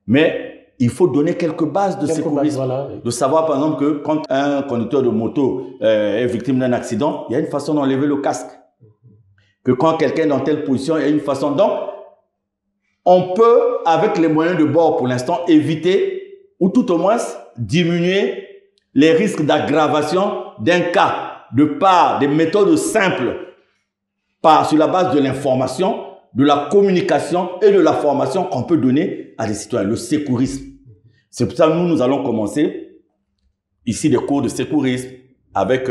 Mais il faut donner quelques bases de secourisme. Voilà. De savoir, par exemple, que quand un conducteur de moto est victime d'un accident, il y a une façon d'enlever le casque. Que quand quelqu'un est dans telle position, il y a une façon. Donc, on peut, avec les moyens de bord pour l'instant, éviter ou tout au moins diminuer les risques d'aggravation d'un cas de par des méthodes simples sur la base de l'information, de la communication et de la formation qu'on peut donner à des citoyens, le secourisme. C'est pour ça que nous allons commencer ici des cours de secourisme avec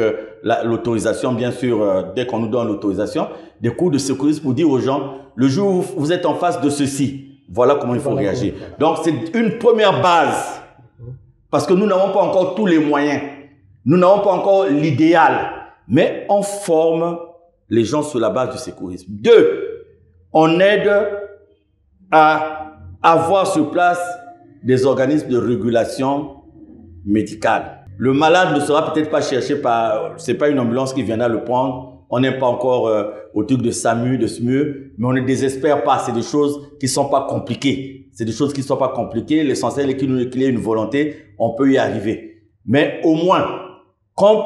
l'autorisation, bien sûr, dès qu'on nous donne l'autorisation, des cours de secourisme pour dire aux gens, le jour où vous êtes en face de ceci, voilà comment il faut réagir. Donc, c'est une première base parce que nous n'avons pas encore tous les moyens. Nous n'avons pas encore l'idéal, mais on forme les gens sur la base du secourisme. 2, on aide à avoir sur place des organismes de régulation médicale. Le malade ne sera peut-être pas cherché par... C'est pas une ambulance qui viendra le prendre. On n'est pas encore au truc de SAMU, de SMU, mais on ne désespère pas. C'est des choses qui ne sont pas compliquées. C'est des choses qui ne sont pas compliquées. L'essentiel est qu'il y ait une volonté. On peut y arriver. Mais au moins, quand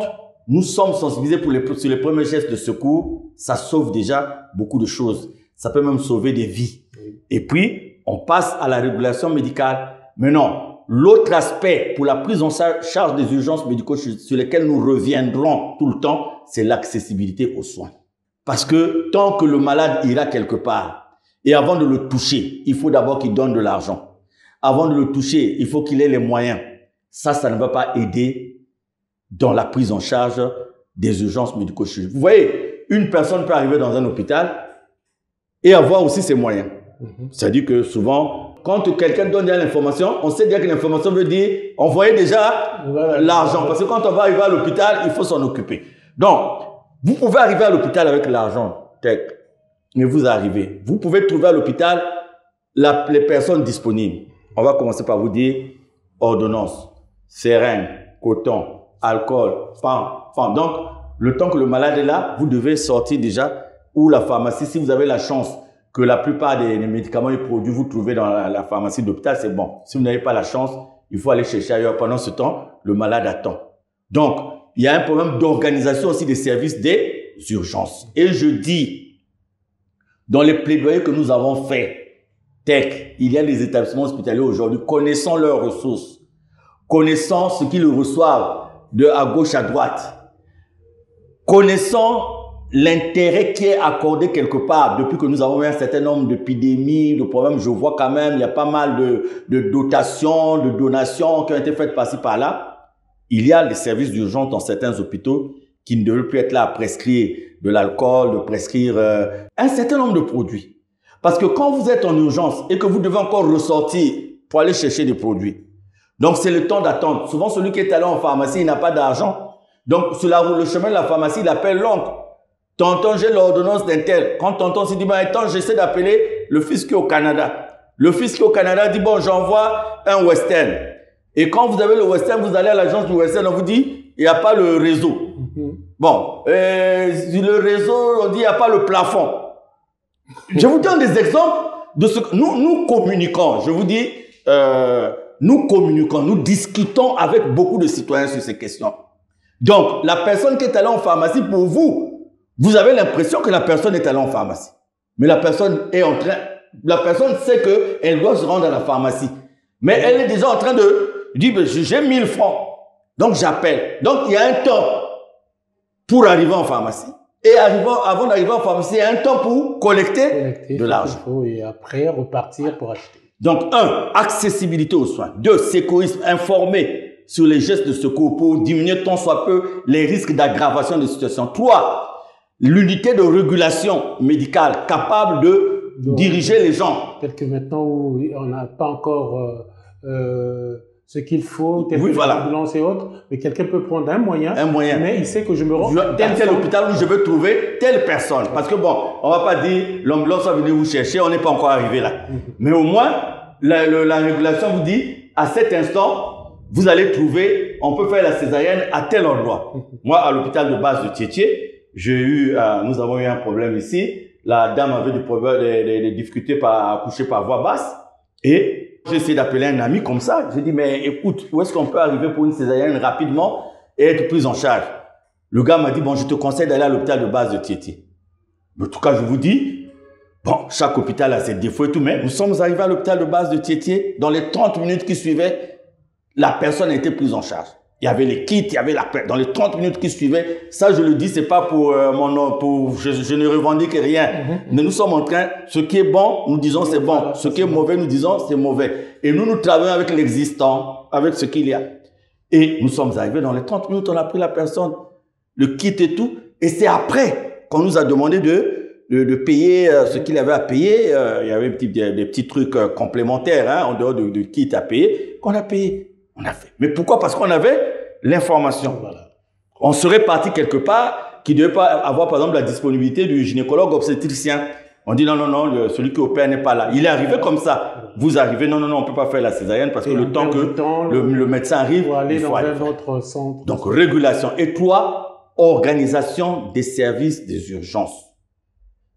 nous sommes sensibilisés sur les premiers gestes de secours, ça sauve déjà beaucoup de choses. Ça peut même sauver des vies. Et puis, on passe à la régulation médicale. Mais non, l'autre aspect pour la prise en charge des urgences médicales sur lesquelles nous reviendrons tout le temps, c'est l'accessibilité aux soins. Parce que tant que le malade ira quelque part, et avant de le toucher, il faut d'abord qu'il donne de l'argent. Avant de le toucher, il faut qu'il ait les moyens. Ça ne va pas aider dans la prise en charge des urgences médico-chirurgicales. Vous voyez, une personne peut arriver dans un hôpital et avoir aussi ses moyens. C'est-à-dire que souvent, quand quelqu'un donne l'information, on sait bien que l'information veut dire envoyer déjà l'argent. Parce que quand on va arriver à l'hôpital, il faut s'en occuper. Donc, vous pouvez arriver à l'hôpital avec l'argent, mais vous arrivez. Vous pouvez trouver à l'hôpital les personnes disponibles. On va commencer par vous dire ordonnance, seringue, coton, alcool, fan. Donc, le temps que le malade est là, vous devez sortir déjà ou la pharmacie. Si vous avez la chance que la plupart des médicaments et produits vous trouvez dans la pharmacie d'hôpital, c'est bon. Si vous n'avez pas la chance, il faut aller chercher ailleurs. Pendant ce temps, le malade attend. Donc, il y a un problème d'organisation aussi des services des urgences. Et je dis, dans les plaidoyers que nous avons faits, il y a des établissements hospitaliers aujourd'hui, connaissant leurs ressources, connaissant ce qu'ils reçoivent de à gauche à droite, connaissant l'intérêt qui est accordé quelque part, depuis que nous avons eu un certain nombre d'épidémies, de problèmes, je vois quand même, il y a pas mal de dotations, de donations qui ont été faites par-ci, par-là. Il y a les services d'urgence dans certains hôpitaux qui ne devraient plus être là à prescrire de l'alcool, de prescrire un certain nombre de produits. Parce que quand vous êtes en urgence et que vous devez encore ressortir pour aller chercher des produits. Donc, c'est le temps d'attente. Souvent, celui qui est allé en pharmacie, il n'a pas d'argent. Donc, sur le chemin de la pharmacie, il appelle l'oncle. Tonton, j'ai l'ordonnance d'un tel. Quand tonton s'est dit, bah, attends, j'essaie d'appeler le fils qui est au Canada. Le fils qui est au Canada dit, bon, j'envoie un Western. Et quand vous avez le Western, vous allez à l'agence du Western, on vous dit, il n'y a pas le réseau. Bon, le réseau, on dit, il n'y a pas le plafond. Je vous donne des exemples de ce que nous communiquons. Je vous dis, nous communiquons, nous discutons avec beaucoup de citoyens sur ces questions. Donc, la personne qui est allée en pharmacie, pour vous, vous avez l'impression que la personne est allée en pharmacie. Mais la personne sait qu'elle doit se rendre à la pharmacie. Mais elle est déjà en train de dire, j'ai 1000 francs. Donc, j'appelle. Donc, il y a un temps pour arriver en pharmacie. Et avant d'arriver en pharmacie, il y a un temps pour collecter de l'argent. Et après, repartir pour acheter. Donc, 1, accessibilité aux soins. 2, sécurisme, informer sur les gestes de secours pour diminuer tant soit peu les risques d'aggravation de situation. 3, l'unité de régulation médicale capable de diriger les gens. Tel que maintenant où on n'a pas encore ce qu'il faut, tel que l'ambulance et autres, mais quelqu'un peut prendre un moyen, mais il sait que je me rends dans tel hôpital où je veux trouver telle personne. Parce que bon, on va pas dire l'ambulance va venir vous chercher, on n'est pas encore arrivé là. Mais au moins, la régulation vous dit, à cet instant, vous allez trouver, on peut faire la césarienne à tel endroit. Moi, à l'hôpital de base de Tiettié, nous avons eu un problème ici. La dame avait des difficultés à accoucher par voie basse. Et j'ai essayé d'appeler un ami comme ça. J'ai dit, mais écoute, où est-ce qu'on peut arriver pour une césarienne rapidement et être pris en charge? Le gars m'a dit, bon, je te conseille d'aller à l'hôpital de base de Tiettié. En tout cas, je vous dis, bon, chaque hôpital a ses défauts et tout, mais nous sommes arrivés à l'hôpital de base de Tiettié. Dans les 30 minutes qui suivaient, la personne a été prise en charge. Il y avait les kits, il y avait dans les 30 minutes qui suivaient. Ça, je le dis, c'est pas pour mon nom, je ne revendique rien. Mais nous sommes en train, ce qui est bon, nous disons c'est bon. Ce qui est mauvais, nous disons c'est mauvais. Et nous travaillons avec l'existant, avec ce qu'il y a. Et nous sommes arrivés dans les 30 minutes, on a pris la personne, le kit et tout. Et c'est après qu'on nous a demandé de payer ce qu'il avait à payer. Il y avait des petits trucs complémentaires, hein, en dehors du kit à payer, qu'on a payé. On a fait. Mais pourquoi? Parce qu'on avait l'information. Voilà. On serait parti quelque part qui ne devait pas avoir, par exemple, la disponibilité du gynécologue obstétricien. On dit non, celui qui opère n'est pas là. Il est arrivé comme ça. Vous arrivez, non, on ne peut pas faire la césarienne parce que le temps que le médecin arrive, il faut aller dans un autre centre. Donc, régulation. Et 3, organisation des services des urgences.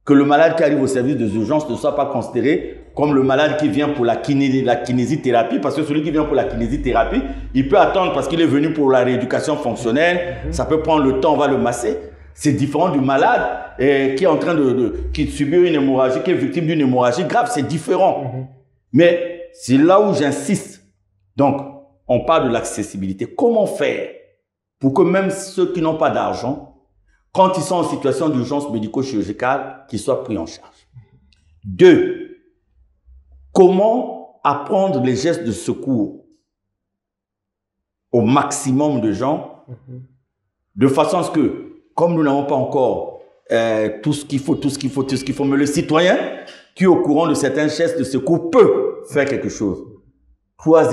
Que le malade qui arrive au service des urgences ne soit pas considéré comme le malade qui vient pour la kinésithérapie, parce que celui qui vient pour la kinésithérapie, il peut attendre parce qu'il est venu pour la rééducation fonctionnelle, ça peut prendre le temps, on va le masser. C'est différent du malade qui est en train qui subit une hémorragie, qui est victime d'une hémorragie grave, c'est différent. Mais c'est là où j'insiste. Donc, on parle de l'accessibilité. Comment faire pour que même ceux qui n'ont pas d'argent, quand ils sont en situation d'urgence médico-chirurgicale, qu'ils soient pris en charge? 2, comment apprendre les gestes de secours au maximum de gens, de façon à ce que, comme nous n'avons pas encore tout ce qu'il faut, mais le citoyen qui est au courant de certains gestes de secours peut faire quelque chose. 3,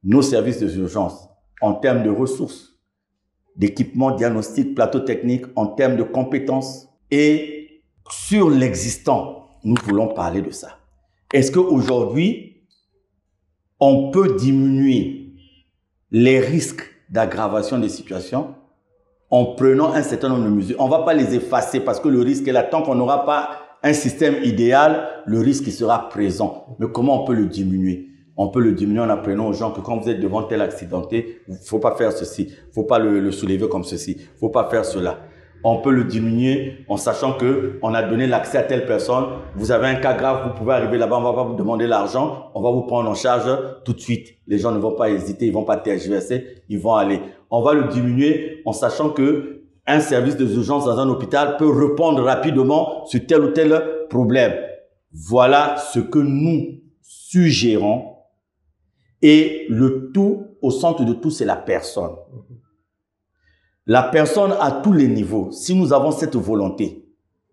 nos services de urgence, en termes de ressources, d'équipements diagnostiques, plateaux techniques, en termes de compétences et sur l'existant, nous voulons parler de ça. Est-ce qu'aujourd'hui, on peut diminuer les risques d'aggravation des situations en prenant un certain nombre de mesures? On ne va pas les effacer parce que le risque est là. Tant qu'on n'aura pas un système idéal, le risque il sera présent. Mais comment on peut le diminuer? On peut le diminuer en apprenant aux gens que quand vous êtes devant tel accidenté, il ne faut pas faire ceci, il ne faut pas le soulever comme ceci, il ne faut pas faire cela. On peut le diminuer en sachant qu'on a donné l'accès à telle personne. Vous avez un cas grave, vous pouvez arriver là-bas, on ne va pas vous demander l'argent, on va vous prendre en charge tout de suite. Les gens ne vont pas hésiter, ils ne vont pas tergiverser, ils vont aller. On va le diminuer en sachant que un service de urgence dans un hôpital peut répondre rapidement sur tel ou tel problème. Voilà ce que nous suggérons. Et le tout, au centre de tout, c'est la personne. La personne à tous les niveaux. Si nous avons cette volonté,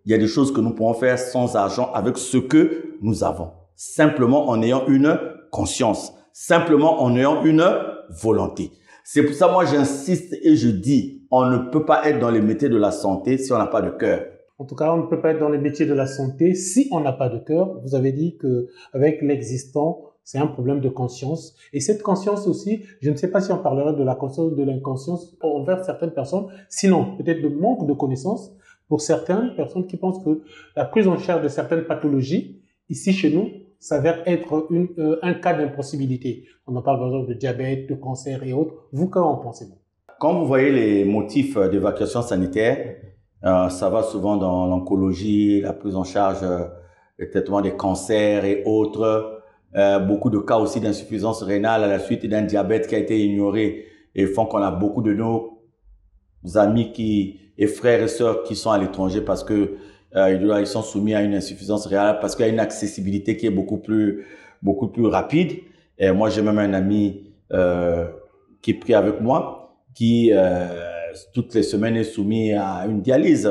il y a des choses que nous pouvons faire sans argent avec ce que nous avons. Simplement en ayant une conscience, simplement en ayant une volonté. C'est pour ça, moi, j'insiste et je dis, on ne peut pas être dans les métiers de la santé si on n'a pas de cœur. En tout cas, on ne peut pas être dans les métiers de la santé si on n'a pas de cœur. Vous avez dit qu'avec l'existant, c'est un problème de conscience. Et cette conscience aussi, je ne sais pas si on parlerait de la conscience ou de l'inconscience envers certaines personnes, sinon peut-être de manque de connaissances pour certaines personnes qui pensent que la prise en charge de certaines pathologies, ici chez nous, s'avère être un cas d'impossibilité. On en parle par exemple de diabète, de cancer et autres. Vous, qu'en pensez-vous? Quand vous voyez les motifs d'évacuation sanitaire, ça va souvent dans l'oncologie, la prise en charge, le traitement des cancers et autres. Beaucoup de cas aussi d'insuffisance rénale à la suite d'un diabète qui a été ignoré et font qu'on a beaucoup de nos amis et frères et sœurs qui sont à l'étranger parce que ils sont soumis à une insuffisance rénale parce qu'il y a une accessibilité qui est beaucoup plus rapide. Et moi, j'ai même un ami qui est pris avec moi qui toutes les semaines est soumis à une dialyse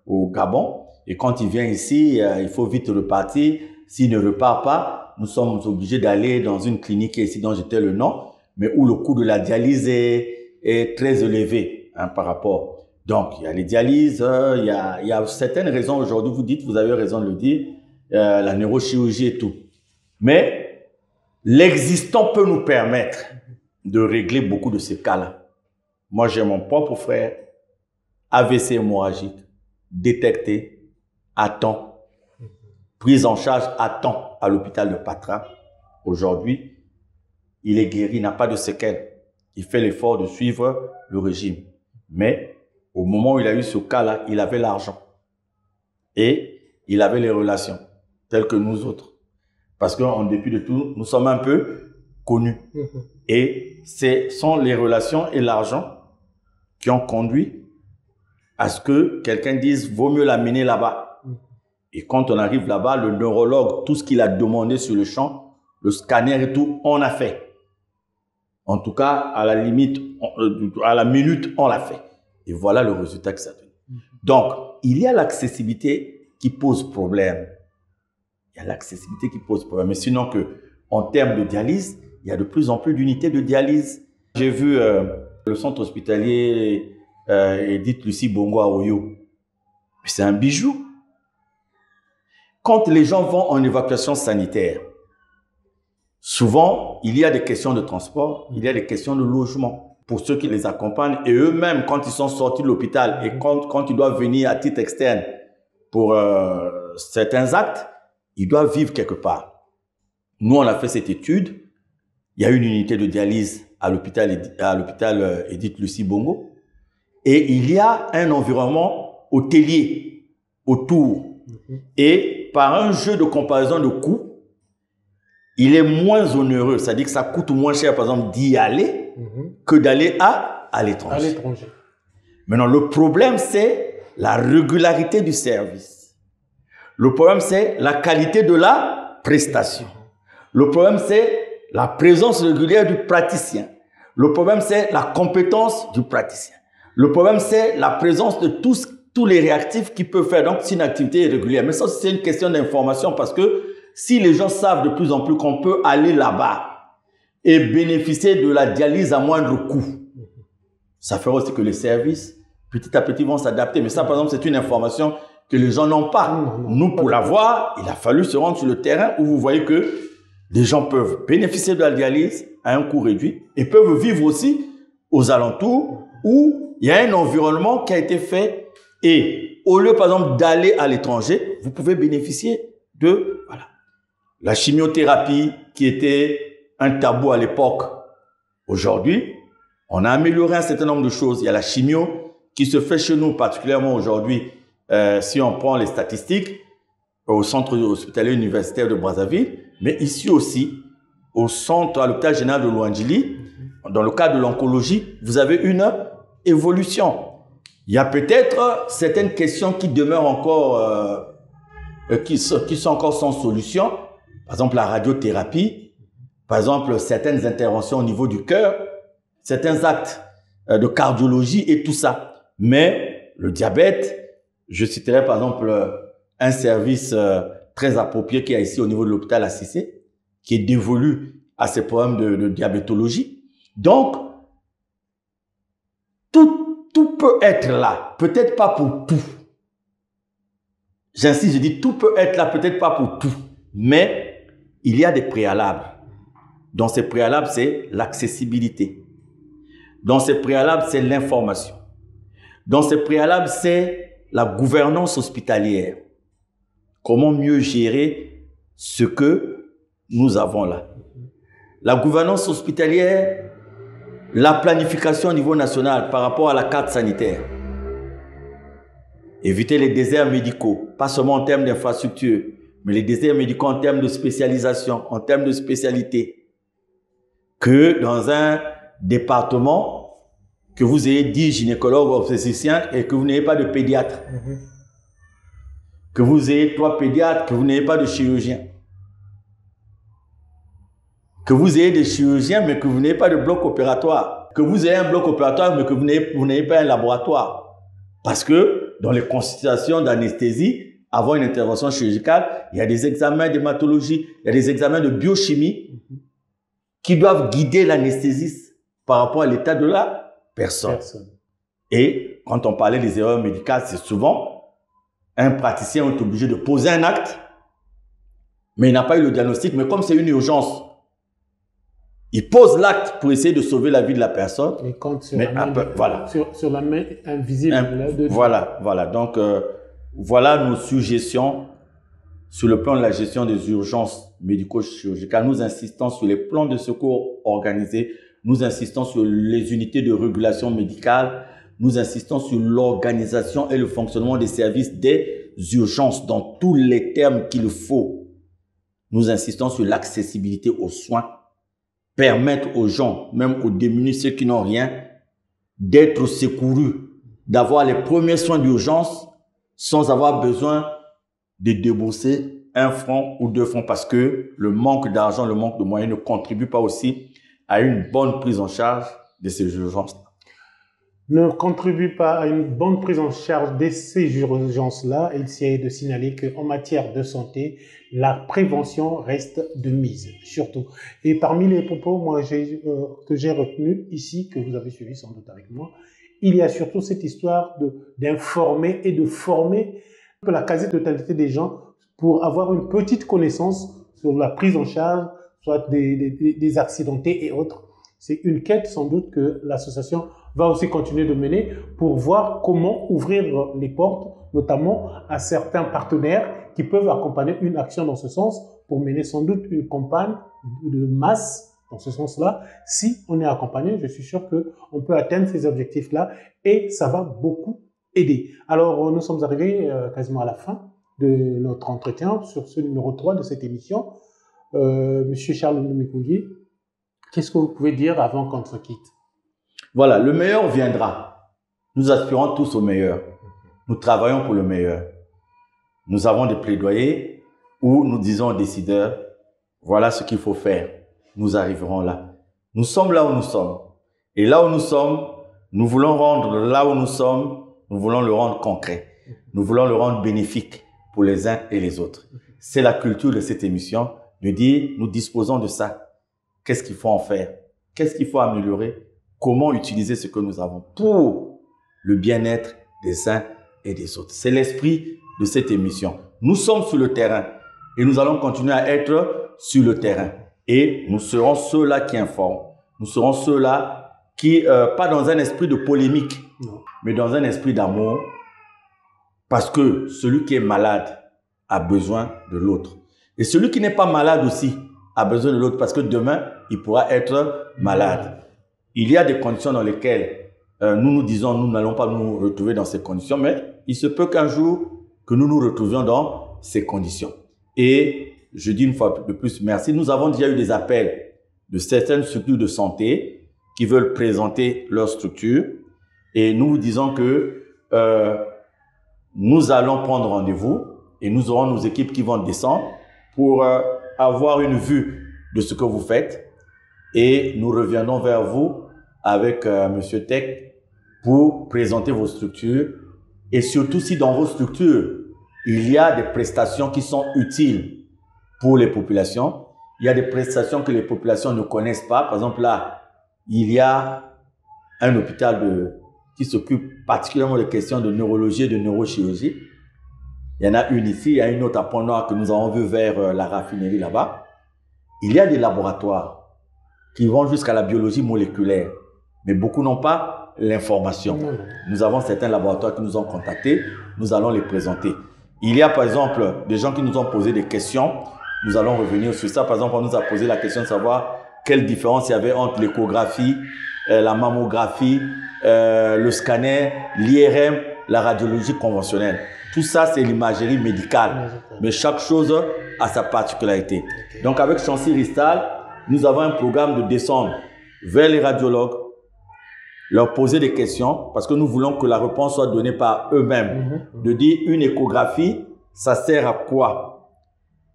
au Gabon. Et quand il vient ici, il faut vite repartir. S'il ne repart pas, nous sommes obligés d'aller dans une clinique ici dont j'étais le nom, mais où le coût de la dialyse est très élevé par rapport. Donc, il y a les dialyses, il y a certaines raisons aujourd'hui, vous avez raison de le dire, la neurochirurgie et tout. Mais l'existant peut nous permettre de régler beaucoup de ces cas-là. Moi, j'ai mon propre frère, AVC hémorragique, détecté à temps, prise en charge à temps à l'hôpital de Patra. Aujourd'hui, il est guéri, il n'a pas de séquelles. Il fait l'effort de suivre le régime. Mais au moment où il a eu ce cas-là, il avait l'argent. Et il avait les relations, telles que nous autres. Parce qu'en dépit de tout, nous sommes un peu connus. Et ce sont les relations et l'argent qui ont conduit à ce que quelqu'un dise « vaut mieux l'amener là-bas ». Et quand on arrive là-bas, le neurologue, tout ce qu'il a demandé sur le champ, le scanner et tout, on a fait. En tout cas, à la limite, à la minute, on l'a fait. Et voilà le résultat que ça donne. Donc, il y a l'accessibilité qui pose problème. Il y a l'accessibilité qui pose problème. Mais sinon, en termes de dialyse, il y a de plus en plus d'unités de dialyse. J'ai vu le centre hospitalier Edith Lucie Bongo à Oyo. C'est un bijou. Quand les gens vont en évacuation sanitaire, souvent, il y a des questions de transport, il y a des questions de logement pour ceux qui les accompagnent. Et eux-mêmes, quand ils sont sortis de l'hôpital et quand ils doivent venir à titre externe pour certains actes, ils doivent vivre quelque part. Nous, on a fait cette étude. Il y a une unité de dialyse à l'hôpital Edith Lucie Bongo. Et il y a un environnement hôtelier autour. Et par un jeu de comparaison de coûts, il est moins onéreux. C'est-à-dire que ça coûte moins cher, par exemple, d'y aller que d'aller à l'étranger. Maintenant, le problème, c'est la régularité du service. Le problème, c'est la qualité de la prestation. Le problème, c'est la présence régulière du praticien. Le problème, c'est la compétence du praticien. Le problème, c'est la présence de tous les réactifs qu'il peut faire. Donc, c'est une activité irrégulière. Mais ça, c'est une question d'information parce que si les gens savent de plus en plus qu'on peut aller là-bas et bénéficier de la dialyse à moindre coût, ça fera aussi que les services, petit à petit, vont s'adapter. Mais ça, par exemple, c'est une information que les gens n'ont pas. Nous, pour l'avoir, il a fallu se rendre sur le terrain où vous voyez que les gens peuvent bénéficier de la dialyse à un coût réduit et peuvent vivre aussi aux alentours où il y a un environnement qui a été fait. Et au lieu, par exemple, d'aller à l'étranger, vous pouvez bénéficier de la chimiothérapie qui était un tabou à l'époque. Aujourd'hui, on a amélioré un certain nombre de choses. Il y a la chimio qui se fait chez nous, particulièrement aujourd'hui, si on prend les statistiques, au centre hospitalier universitaire de Brazzaville, mais ici aussi, au centre, à l'hôpital général de Louandjili, dans le cadre de l'oncologie, vous avez une évolution. Il y a peut-être certaines questions qui demeurent encore, qui sont encore sans solution. Par exemple, la radiothérapie, par exemple, certaines interventions au niveau du cœur, certains actes de cardiologie et tout ça. Mais le diabète, je citerai par exemple un service très approprié qu'il y a ici au niveau de l'hôpital Assissé, qui est dévolu à ces problèmes de diabétologie. Donc, tout peut être là, peut-être pas pour tout. J'insiste, je dis tout peut être là, peut-être pas pour tout, mais il y a des préalables. Dans ces préalables, c'est l'accessibilité. Dans ces préalables, c'est l'information. Dans ces préalables, c'est la gouvernance hospitalière. Comment mieux gérer ce que nous avons là. La gouvernance hospitalière, la planification au niveau national par rapport à la carte sanitaire. Éviter les déserts médicaux, pas seulement en termes d'infrastructure, mais les déserts médicaux en termes de spécialisation, en termes de spécialité. Que dans un département, que vous ayez 10 gynécologues obstétriciens et que vous n'ayez pas de pédiatre. Que vous ayez 3 pédiatres, que vous n'ayez pas de chirurgiens. Que vous ayez des chirurgiens, mais que vous n'ayez pas de bloc opératoire. Que vous ayez un bloc opératoire, mais que vous n'ayez pas un laboratoire. Parce que dans les consultations d'anesthésie, avant une intervention chirurgicale, il y a des examens d'hématologie, il y a des examens de biochimie qui doivent guider l'anesthésiste par rapport à l'état de la personne. Et quand on parlait des erreurs médicales, c'est souvent un praticien est obligé de poser un acte, mais il n'a pas eu le diagnostic. Mais comme c'est une urgence, il pose l'acte pour essayer de sauver la vie de la personne. Mais quand sur, mais la, main voilà. sur la main invisible. Voilà. Donc, voilà nos suggestions sur le plan de la gestion des urgences médico-chirurgicales. Nous insistons sur les plans de secours organisés. Nous insistons sur les unités de régulation médicale. Nous insistons sur l'organisation et le fonctionnement des services des urgences dans tous les termes qu'il faut. Nous insistons sur l'accessibilité aux soins. Permettre aux gens, même aux démunis, ceux qui n'ont rien, d'être secourus, d'avoir les premiers soins d'urgence sans avoir besoin de débourser 1 franc ou 2 francs parce que le manque d'argent, le manque de moyens ne contribue pas aussi à une bonne prise en charge de ces urgences. Ne contribue pas à une bonne prise en charge de ces urgences-là. Il s'agit de signaler qu'en matière de santé, la prévention reste de mise, surtout. Et parmi les propos que j'ai retenus ici, que vous avez suivi sans doute avec moi, il y a surtout cette histoire d'informer et de former la quasi-totalité des gens pour avoir une petite connaissance sur la prise en charge, soit des accidentés et autres. C'est une quête sans doute que l'association va aussi continuer de mener pour voir comment ouvrir les portes, notamment à certains partenaires qui peuvent accompagner une action dans ce sens pour mener sans doute une campagne de masse dans ce sens-là. Si on est accompagné, je suis sûr qu'on peut atteindre ces objectifs-là et ça va beaucoup aider. Alors, nous sommes arrivés quasiment à la fin de notre entretien sur ce numéro 3 de cette émission. Monsieur Charles Ndoumé-Koungui, qu'est-ce que vous pouvez dire avant qu'on se quitte? Voilà, le meilleur viendra. Nous aspirons tous au meilleur. Nous travaillons pour le meilleur. Nous avons des plaidoyers où nous disons aux décideurs, voilà ce qu'il faut faire. Nous arriverons là. Nous sommes là où nous sommes. Et là où nous sommes, nous voulons rendre là où nous sommes, nous voulons le rendre concret. Nous voulons le rendre bénéfique pour les uns et les autres. C'est la culture de cette émission de dire, nous disposons de ça. Qu'est-ce qu'il faut en faire? Qu'est-ce qu'il faut améliorer? Comment utiliser ce que nous avons pour le bien-être des uns et des autres. C'est l'esprit de cette émission. Nous sommes sur le terrain et nous allons continuer à être sur le terrain. Et nous serons ceux-là qui informent. Nous serons ceux-là qui, pas dans un esprit de polémique, mais dans un esprit d'amour, parce que celui qui est malade a besoin de l'autre. Et celui qui n'est pas malade aussi a besoin de l'autre, parce que demain, il pourra être malade. Il y a des conditions dans lesquelles nous nous disons, nous n'allons pas nous retrouver dans ces conditions, mais il se peut qu'un jour, que nous nous retrouvions dans ces conditions. Et je dis une fois de plus merci. Nous avons déjà eu des appels de certaines structures de santé qui veulent présenter leur structure. Et nous vous disons que nous allons prendre rendez-vous et nous aurons nos équipes qui vont descendre pour avoir une vue de ce que vous faites. Et nous reviendrons vers vous avec Monsieur Tech pour présenter vos structures. Et surtout si dans vos structures, il y a des prestations qui sont utiles pour les populations, il y a des prestations que les populations ne connaissent pas. Par exemple, là, il y a un hôpital qui s'occupe particulièrement des questions de neurologie et de neurochirurgie. Il y en a une ici, il y a une autre à Pont-Noir que nous avons vu vers la raffinerie là-bas. Il y a des laboratoires qui vont jusqu'à la biologie moléculaire, mais beaucoup n'ont pas l'information. Nous avons certains laboratoires qui nous ont contactés, nous allons les présenter. Il y a par exemple des gens qui nous ont posé des questions, nous allons revenir sur ça. Par exemple, on nous a posé la question de savoir quelle différence il y avait entre l'échographie, la mammographie, le scanner, l'IRM, la radiologie conventionnelle. Tout ça, c'est l'imagerie médicale, mais chaque chose a sa particularité. Donc, avec Chancy Ristal, nous avons un programme de descendre vers les radiologues, leur poser des questions, parce que nous voulons que la réponse soit donnée par eux-mêmes. De dire, une échographie, ça sert à quoi?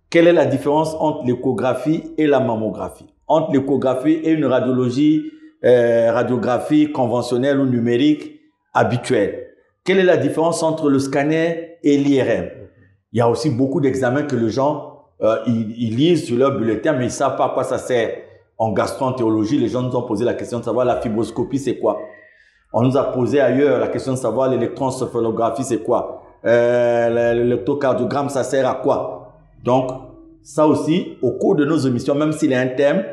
Quelle est la différence entre l'échographie et la mammographie? Entre l'échographie et une radiographie conventionnelle ou numérique habituelle? Quelle est la différence entre le scanner et l'IRM? Il y a aussi beaucoup d'examens que les gens ils lisent sur leur bulletin, mais ils ne savent pas à quoi ça sert. En gastroentérologie, les gens nous ont posé la question de savoir la fibroscopie, c'est quoi? On nous a posé ailleurs la question de savoir l'électroencéphalographie, c'est quoi? L'électrocardiogramme, ça sert à quoi? Donc, ça aussi, au cours de nos émissions, même s'il y a un thème,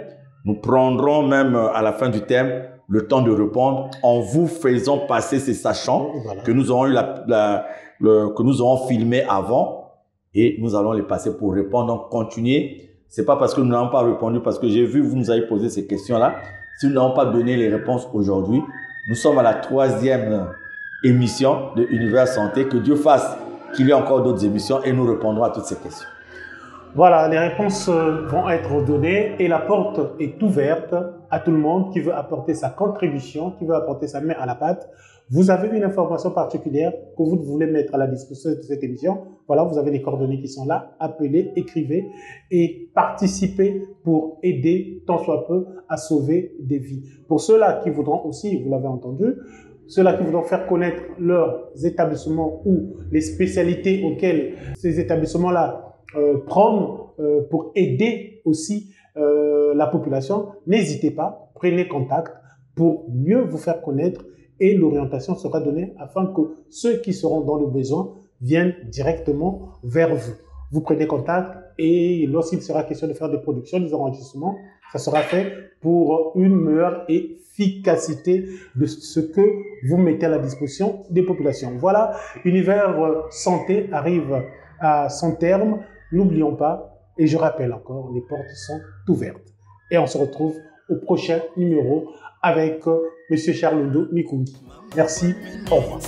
nous prendrons même à la fin du thème le temps de répondre en vous faisant passer ces sachants que nous aurons que nous aurons filmé avant et nous allons les passer pour répondre. Donc, continuez. C'est pas parce que nous n'avons pas répondu, parce que j'ai vu, vous nous avez posé ces questions-là. Si nous n'avons pas donné les réponses aujourd'hui, nous sommes à la 3e émission de Univers Santé. Que Dieu fasse qu'il y ait encore d'autres émissions et nous répondrons à toutes ces questions. Voilà, les réponses vont être données et la porte est ouverte à tout le monde qui veut apporter sa contribution, qui veut apporter sa main à la pâte. Vous avez une information particulière que vous voulez mettre à la disposition de cette émission. Voilà, vous avez les coordonnées qui sont là. Appelez, écrivez et participez pour aider tant soit peu à sauver des vies. Pour ceux-là qui voudront aussi, vous l'avez entendu, ceux-là qui voudront faire connaître leurs établissements ou les spécialités auxquelles ces établissements-là prennent pour aider aussi la population, n'hésitez pas, prenez contact pour mieux vous faire connaître et l'orientation sera donnée afin que ceux qui seront dans le besoin viennent directement vers vous. Vous prenez contact et lorsqu'il sera question de faire des productions, des enregistrements, ça sera fait pour une meilleure efficacité de ce que vous mettez à la disposition des populations. Voilà, Univers Santé arrive à son terme. N'oublions pas, et je rappelle encore, les portes sont ouvertes. Et on se retrouve au prochain numéro avec M. Charles Ndo Mikungi. Merci, au revoir.